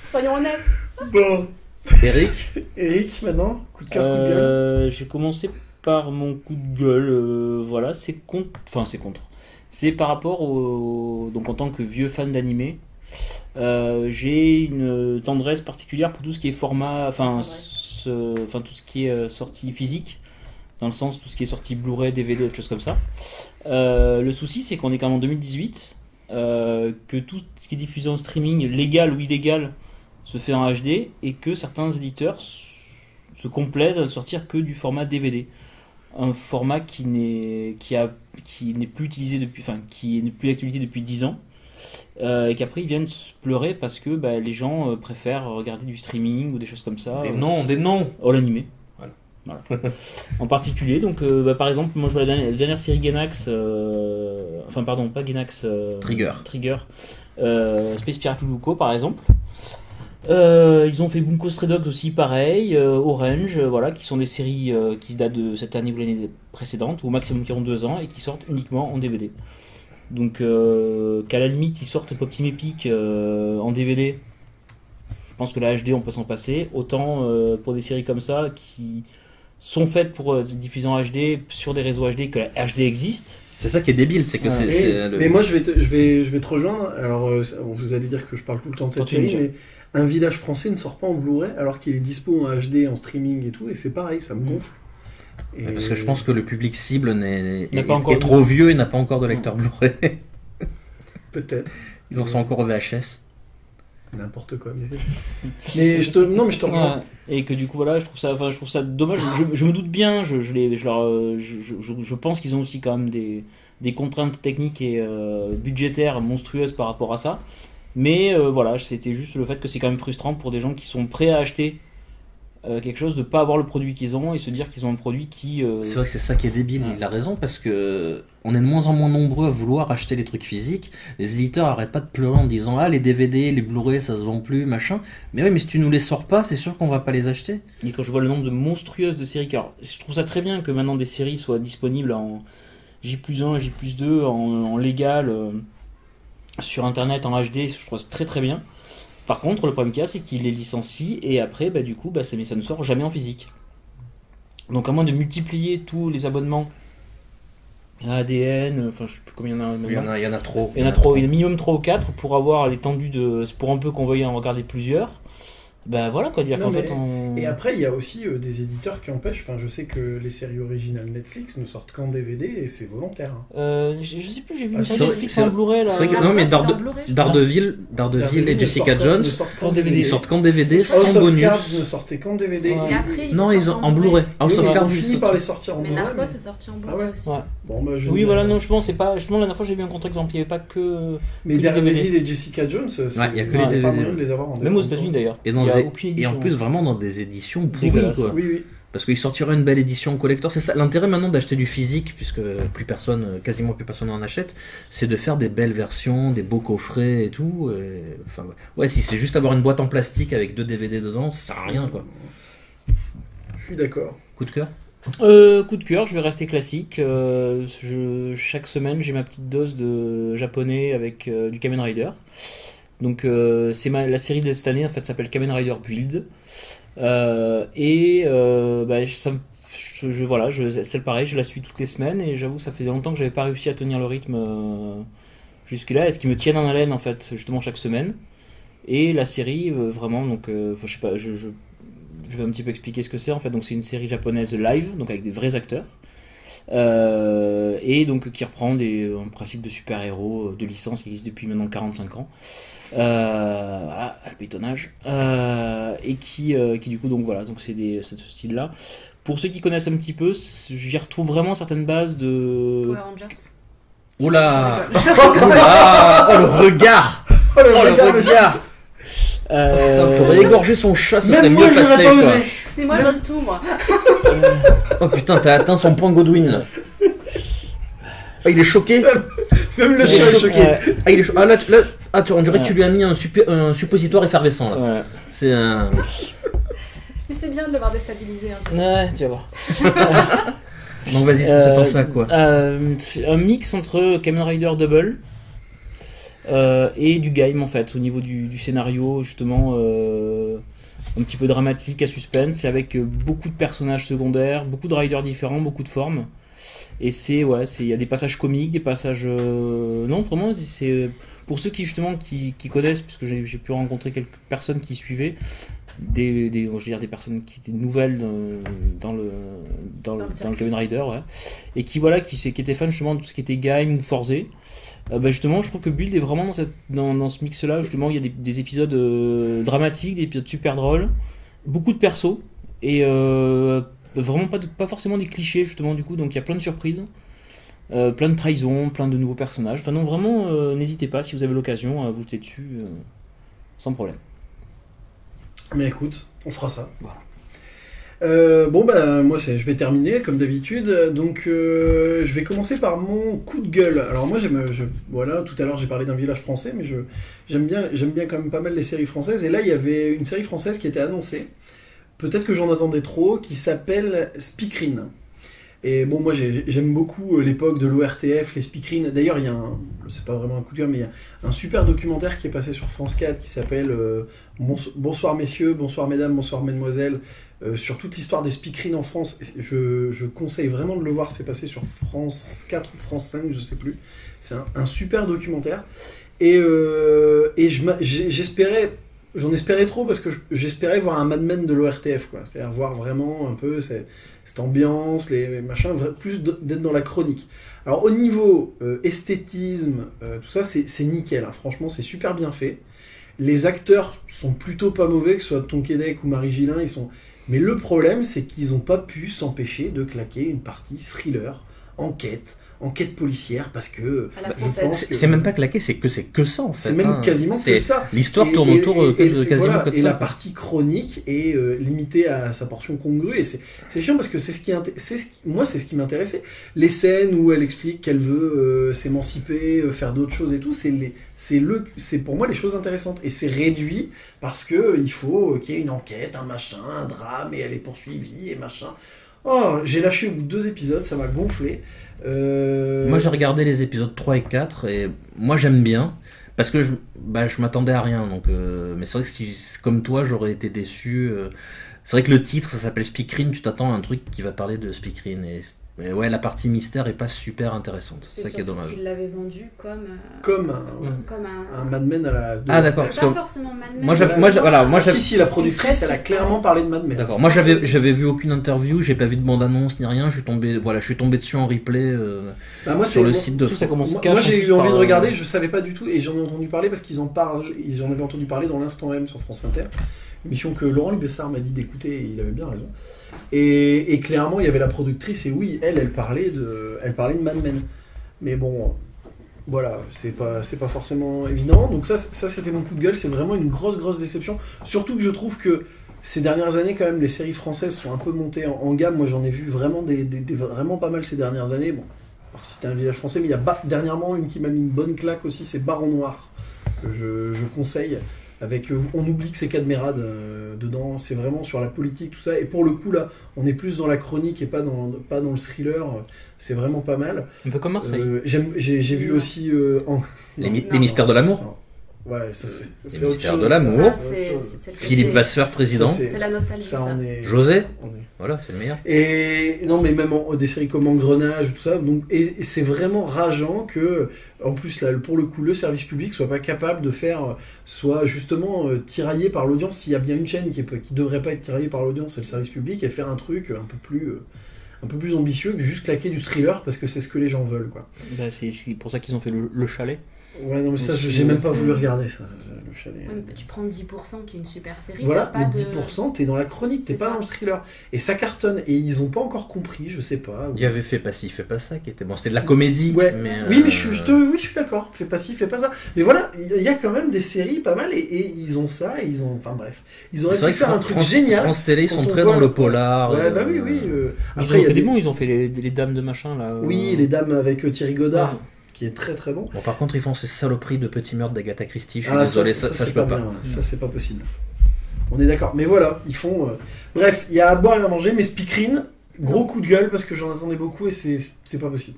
soyons honnêtes. Bon. Eric, maintenant, coup de cœur, coup de gueule. J'ai commencé par mon coup de gueule. Voilà, c'est contre. C'est par rapport donc en tant que vieux fan d'animé. J'ai une tendresse particulière pour tout ce qui est format, tout ce qui est sortie physique, dans le sens tout ce qui est sortie Blu-ray, DVD, des choses comme ça. Le souci c'est qu'on est quand même en 2018, que tout ce qui est diffusé en streaming, légal ou illégal, se fait en HD et que certains éditeurs se complaisent à sortir que du format DVD. Un format qui n'est plus utilisé qui n'est plus d'actualité depuis 10 ans. Et qu'après ils viennent se pleurer parce que les gens préfèrent regarder du streaming ou des choses comme ça. Des noms. Oh, l'animé. Voilà. En particulier, donc par exemple, moi je vois la dernière série Gainax, pas Gainax, Trigger, Space Pirate Luluco par exemple. Ils ont fait Bunko Stray Dogs aussi, pareil, Orange, qui sont des séries qui datent de cette année ou l'année précédente, ou au maximum qui ont 2 ans et qui sortent uniquement en DVD. Donc qu'à la limite ils sortent Pop Team Epic en DVD, je pense que la HD on peut s'en passer. Autant pour des séries comme ça qui sont faites pour diffuser en HD sur des réseaux HD, que la HD existe. C'est ça qui est débile, c'est que Mais moi je vais te rejoindre. Alors vous allez dire que je parle tout le temps de cette série, mais Un Village Français ne sort pas en Blu-ray alors qu'il est dispo en HD, en streaming et tout, et c'est pareil, ça me gonfle. Parce que je pense que le public cible est trop vieux et n'a pas encore de lecteur Blu-ray. Peut-être. Ils en sont encore au VHS. N'importe quoi. Mais je te rejoins. Et que du coup, voilà, je trouve ça dommage. Je me doute bien, je pense qu'ils ont aussi quand même des contraintes techniques et budgétaires monstrueuses par rapport à ça. Mais voilà, c'était juste le fait que c'est quand même frustrant pour des gens qui sont prêts à acheter quelque chose, de pas avoir le produit qu'ils ont et se dire qu'ils ont un produit qui... C'est vrai que c'est ça qui est débile, il a raison, parce que on est de moins en moins nombreux à vouloir acheter les trucs physiques. Les éditeurs arrêtent pas de pleurer en disant les DVD, les Blu-ray ça se vend plus, machin. Mais oui, mais si tu nous les sors pas, c'est sûr qu'on va pas les acheter. Et quand je vois le nombre de monstrueuses de séries, car je trouve ça très bien que maintenant des séries soient disponibles en J+1, J+2, en légal, sur internet, en HD, je trouve ça très très bien. Par contre, le problème qu'il y a, c'est qu'ils les licencient et après, du coup, ça ne sort jamais en physique. Donc, à moins de multiplier tous les abonnements à ADN, enfin, je sais plus combien il y en a maintenant. Il y en a trop. Il y en a trop, il y en a minimum 3 ou 4 pour avoir l'étendue pour un peu qu'on veuille en regarder plusieurs. Voilà quoi, dire qu'en fait Et après il y a aussi des éditeurs qui empêchent, je sais que les séries originales Netflix ne sortent qu'en DVD et c'est volontaire. Je sais plus, j'ai vu une série Netflix en Blu-ray là. C'est vrai que, non mais Daredevil et Jessica Jones ils sortent qu'en DVD sans bonus. House of Cards ne sortait qu'en DVD. Et après, non, ils ont en Blu-ray. House of Cards fini par les sortir en Blu-ray. Mais Narcos est sorti en Blu-ray aussi. Bon, oui voilà, non je pense c'est pas justement la dernière fois j'ai vu un contre-exemple, il n'y avait pas que mais Daredevil et Jessica Jones, il y a que les DVD. De les avoir en même aux États-Unis d'ailleurs. Et en plus vraiment dans des éditions pourries quoi. Oui. Parce qu'il sortira une belle édition collector. C'est ça l'intérêt maintenant d'acheter du physique, puisque quasiment plus personne en achète, c'est de faire des belles versions, des beaux coffrets et tout. Si c'est juste avoir une boîte en plastique avec 2 DVD dedans, ça sert à rien quoi. Je suis d'accord. Coup de cœur. Coup de cœur, je vais rester classique. Chaque semaine, j'ai ma petite dose de japonais avec du Kamen Rider. Donc c'est la série de cette année en fait s'appelle Kamen Rider Build. C'est pareil, je la suis toutes les semaines et j'avoue ça fait longtemps que j'avais pas réussi à tenir le rythme jusque-là. Est-ce qu'ils me tiennent en haleine en fait justement chaque semaine. Et la série vraiment donc je sais pas, je vais un petit peu expliquer ce que c'est en fait. Donc c'est une série japonaise live donc avec des vrais acteurs. Et donc qui reprend un principe de super-héros de licence qui existe depuis maintenant 45 ans. Voilà, le bétonnage. Et qui du coup, donc voilà, donc c'est ce style-là. Pour ceux qui connaissent un petit peu, j'y retrouve vraiment certaines bases de. Power Rangers. Oula, le regard. Le regard. Pour égorger son chat, ça serait mieux passé quoi. Mais moi j'ose tout moi. Oh putain, t'as atteint son point Godwin là. Il est choqué. Même le chat est choqué. Il est choqué. On dirait que tu lui as mis un suppositoire effervescent là. Ouais. C'est un. Mais c'est bien de l'avoir déstabilisé un peu. Ouais, tu vas voir. Donc vas-y, ça fait penser à quoi C'est un mix entre Kamen Rider Double et du game en fait, au niveau du scénario justement. Un petit peu dramatique, à suspense, et avec beaucoup de personnages secondaires, beaucoup de riders différents, beaucoup de formes. Et il y a des passages comiques, des passages... Non, vraiment, c'est... Pour ceux qui connaissent, puisque j'ai pu rencontrer quelques personnes qui suivaient, des personnes qui étaient nouvelles dans le Kamen Rider, ouais, et qui étaient fans justement de tout ce qui était game ou Forzé. Justement, je trouve que Build est vraiment dans ce mix-là. Justement, il y a des épisodes dramatiques, des épisodes super drôles, beaucoup de persos et vraiment pas forcément des clichés justement du coup. Donc il y a plein de surprises, plein de trahisons, plein de nouveaux personnages. Enfin non, vraiment, n'hésitez pas si vous avez l'occasion à vous jeter dessus, sans problème. Mais écoute, on fera ça. Voilà. Moi je vais terminer comme d'habitude, donc je vais commencer par mon coup de gueule. Alors moi voilà, tout à l'heure j'ai parlé d'un village français, mais j'aime bien quand même pas mal les séries françaises, et là il y avait une série française qui était annoncée, peut-être que j'en attendais trop, qui s'appelle Speakerine. Et bon, moi j'aime beaucoup l'époque de l'ORTF, les speakerines. D'ailleurs, c'est pas vraiment un coup de cœur, mais il y a un super documentaire qui est passé sur France 4 qui s'appelle Bonsoir messieurs, bonsoir mesdames, bonsoir mesdemoiselles, sur toute l'histoire des speakerines en France. Je conseille vraiment de le voir, c'est passé sur France 4 ou France 5, je sais plus. C'est un super documentaire. Et j'en espérais trop parce que j'espérais voir un Mad Men de l'ORTF, quoi. C'est-à-dire voir vraiment un peu cette ambiance, les machins, plus d'être dans la chronique. Alors au niveau esthétisme, tout ça, c'est nickel, hein. Franchement, c'est super bien fait. Les acteurs sont plutôt pas mauvais, que ce soit Tom Kedek ou Marie Gillin, mais le problème, c'est qu'ils n'ont pas pu s'empêcher de claquer une partie thriller, enquête policière, parce que je pense que... C'est même pas claqué, c'est que ça en fait. C'est même quasiment que ça. L'histoire tourne autour de quasiment que de ça. Et la partie chronique est limitée à sa portion congrue, et c'est chiant parce que c'est ce qui m'intéressait. Les scènes où elle explique qu'elle veut s'émanciper, faire d'autres choses et tout, c'est pour moi les choses intéressantes, et c'est réduit parce que il faut qu'il y ait une enquête, un machin, un drame, et elle est poursuivie et machin. Oh, j'ai lâché au bout de 2 épisodes, ça m'a gonflé. Moi j'ai regardé les épisodes 3 et 4 et moi j'aime bien parce que je m'attendais à rien, donc mais c'est vrai que si comme toi j'aurais été déçu. C'est vrai que le titre ça s'appelle Speakerine, tu t'attends à un truc qui va parler de Speakerine, et ouais, la partie mystère est pas super intéressante, c'est ça qui est dommage. Qu'il l'avait vendu comme un Mad Men à la... Ah d'accord. Pas forcément Mad Men. Moi, si la productrice elle a clairement parlé de Mad Men. D'accord. Moi j'avais vu aucune interview, j'ai pas vu de bande annonce ni rien, je suis tombé dessus en replay sur le site de. Moi j'ai eu envie de regarder, je savais pas du tout, et j'en ai entendu parler parce qu'ils en avaient entendu parler dans l'Instant M sur France Inter, émission que Laurent Lubessard m'a dit d'écouter, et il avait bien raison. Et clairement, il y avait la productrice, et oui, elle parlait de Mad Men. Mais bon, voilà, c'est pas forcément évident. Donc ça c'était mon coup de gueule, c'est vraiment une grosse déception. Surtout que je trouve que ces dernières années, quand même, les séries françaises sont un peu montées en gamme. Moi, j'en ai vu vraiment vraiment pas mal ces dernières années. Bon, c'était un village français, mais il y a dernièrement une qui m'a mis une bonne claque aussi, c'est Baron Noir, que je conseille. On oublie que c'est Cadmerade dedans, c'est vraiment sur la politique, tout ça, et pour le coup là, on est plus dans la chronique et pas dans le thriller, c'est vraiment pas mal. Un peu comme Marseille. J'ai vu aussi... Les mystères de l'amour. Non. Ouais, ça c'est les mystères de l'amour. Philippe Vasseur, président. C'est la nostalgie, ça. José. Voilà, c'est le meilleur. Et non, mais même des séries comme Engrenage, tout ça. Donc, et c'est vraiment rageant que, en plus, là, pour le coup, le service public soit pas capable de faire, soit justement tiraillé par l'audience. S'il y a bien une chaîne qui devrait pas être tiraillée par l'audience, c'est le service public, et faire un truc un peu plus ambitieux que juste claquer du thriller parce que c'est ce que les gens veulent, quoi. Bah, c'est pour ça qu'ils ont fait le chalet. Ouais, non, mais ça, j'ai même pas voulu regarder ça, le chalet. Ouais, mais tu prends 10% qui est une super série. Voilà, mais 10%, t'es dans la chronique, t'es pas dans le thriller. Et ça cartonne, et ils ont pas encore compris, je sais pas. Il y avait Fais pas ci, fais pas ça, qui était bon, c'était de la comédie. Ouais. Mais oui, mais je suis d'accord, Fais pas ci, fais pas ça. Mais voilà, il y a quand même des séries pas mal, et ils ont ça, et enfin bref. Ils auraient pu faire un truc génial. France Télé, ils sont très dans le polar. Ouais, bah oui. Après, ils ont fait des bons, ils ont fait les dames de machin là. Oui, les dames avec Thierry Godard. Ouais. Qui est très très bon. Bon, par contre, ils font ces saloperies de petits meurtres d'Agatha Christie. Je suis désolé, ça je peux pas. Ça, c'est pas possible. On est d'accord. Mais voilà, ils font. Bref, il y a à boire et à manger, mais Speakerine, gros coup de gueule parce que j'en attendais beaucoup et c'est pas possible.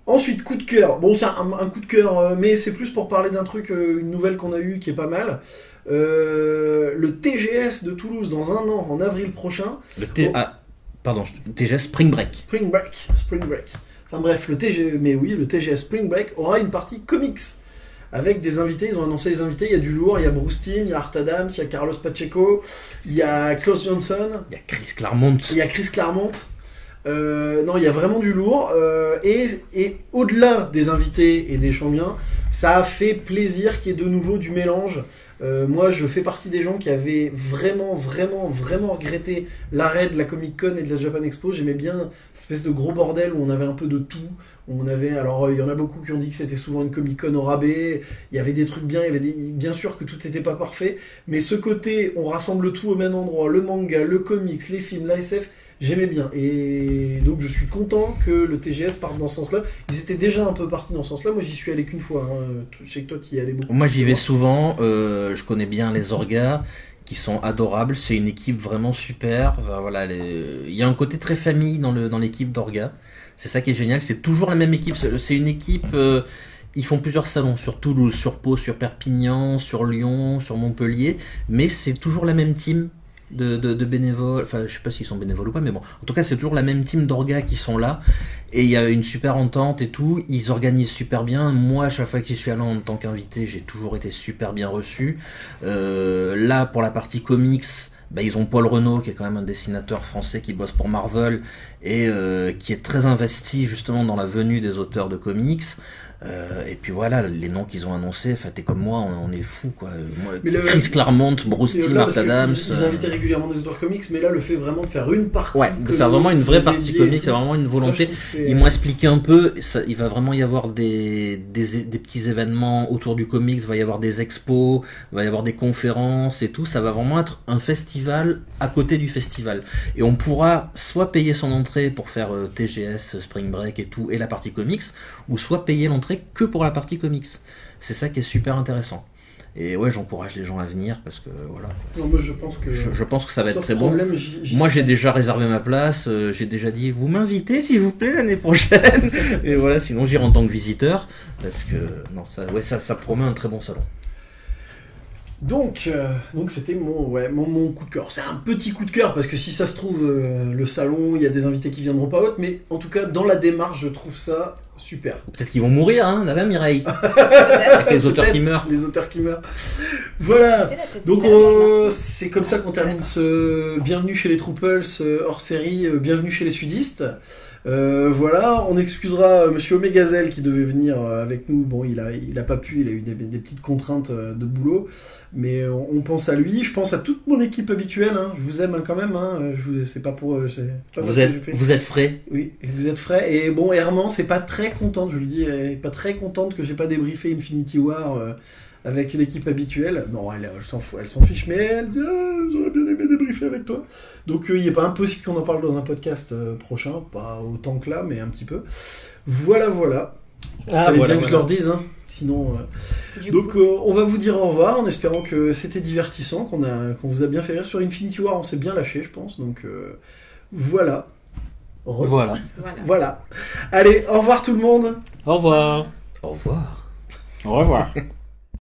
Ensuite, coup de cœur. Bon, c'est un coup de cœur, mais c'est plus pour parler d'un truc, une nouvelle qu'on a eue qui est pas mal. Le TGS de Toulouse dans 1 an, en avril prochain. TGS Spring Break. Spring Break. Enfin bref, le TGS Spring Break aura une partie comics avec des invités. Ils ont annoncé les invités. Il y a du lourd, il y a Bruce Timm, il y a Art Adams, il y a Carlos Pacheco, il y a Klaus Johnson, il y a Chris Claremont. Non, il y a vraiment du lourd. Et au-delà des invités et des champions, ça a fait plaisir qu'il y ait de nouveau du mélange. Moi, je fais partie des gens qui avaient vraiment regretté l'arrêt de la Comic Con et de la Japan Expo. J'aimais bien cette espèce de gros bordel où on avait un peu de tout. Alors, il y en a beaucoup qui ont dit que c'était souvent une Comic Con au rabais. Il y avait des trucs bien, bien sûr que tout n'était pas parfait. Mais ce côté, on rassemble tout au même endroit, le manga, le comics, les films, la SF, j'aimais bien. Et donc, je suis content que le TGS parte dans ce sens-là. Ils étaient déjà un peu partis dans ce sens-là. Moi, j'y suis allé qu'une fois. Je sais que toi, tu y allais beaucoup. Moi, j'y vais souvent. Je connais bien les orgas qui sont adorables. C'est une équipe vraiment super. Enfin, voilà, il y a un côté très famille dans l'équipe d'orgas. C'est ça qui est génial. C'est toujours la même équipe. C'est une équipe. Ils font plusieurs salons sur Toulouse, sur Pau, sur Perpignan, sur Lyon, sur Montpellier. Mais c'est toujours la même team de bénévoles. Enfin, je sais pas s'ils sont bénévoles ou pas, mais bon. En tout cas, c'est toujours la même team d'orgas qui sont là. Et il y a une super entente et tout. Ils organisent super bien. Moi, à chaque fois que j'y suis allé en tant qu'invité, j'ai toujours été super bien reçu. Là, pour la partie comics, ils ont Paul Renaud, qui est quand même un dessinateur français qui bosse pour Marvel et qui est très investi justement dans la venue des auteurs de comics. Et puis voilà, les noms qu'ils ont annoncés, enfin t'es comme moi, on est fous quoi. Moi, Mais Chris Claremont, Bruce Timm, Art Adams. Ils invitaient régulièrement des auteurs comics, mais là le fait vraiment de faire une partie. Ouais, de faire vraiment une vraie partie comics, c'est vraiment une volonté. Ils m'ont expliqué un peu, il va vraiment y avoir des petits événements autour du comics, il va y avoir des expos, il va y avoir des conférences et tout, ça va vraiment être un festival à côté du festival. Et on pourra soit payer son entrée pour faire TGS, Spring Break et tout, et la partie comics, ou soit payer l'entrée que pour la partie comics. C'est ça qui est super intéressant. Et ouais, j'encourage les gens à venir parce que voilà. Non, moi je pense que ça va être très problème, bon. Moi j'ai déjà réservé ma place, j'ai déjà dit vous m'invitez s'il vous plaît l'année prochaine. Et voilà, sinon j'irai en tant que visiteur parce que non, ça promet un très bon salon. Donc c'était mon coup de cœur. C'est un petit coup de cœur parce que si ça se trouve le salon, il y a des invités qui viendront pas autres, mais en tout cas dans la démarche je trouve ça super. Peut-être qu'ils vont mourir, hein, là-bas Mireille. Avec les auteurs qui meurent. Les auteurs qui meurent. Voilà. Donc c'est comme ça qu'on termine ce Bienvenue chez les Trouples hors série, Bienvenue chez les Sudistes. Voilà, on excusera Monsieur Omégazel qui devait venir avec nous. Bon, il a pas pu, il a eu des petites contraintes de boulot, mais on pense à lui. Je pense à toute mon équipe habituelle. Hein. Je vous aime hein, quand même. Hein. C'est pas pour. Vous êtes frais. Oui, vous êtes frais. Et bon, Herman, c'est pas très contente, je le dis, elle est pas très contente que j'ai pas débriefé Infinity War. Avec l'équipe habituelle. Non, elle s'en fout, elle s'en fiche, mais elle dit j'aurais bien aimé débriefer avec toi. Donc il n'est pas impossible qu'on en parle dans un podcast prochain, pas autant que là, mais un petit peu. Voilà. Fallait bien que je leur dise, hein. Sinon. Donc on va vous dire au revoir en espérant que c'était divertissant, qu'on vous a bien fait rire sur Infinity War, on s'est bien lâché, je pense. Donc voilà. Voilà. Allez, au revoir tout le monde. Au revoir. Au revoir. Au revoir.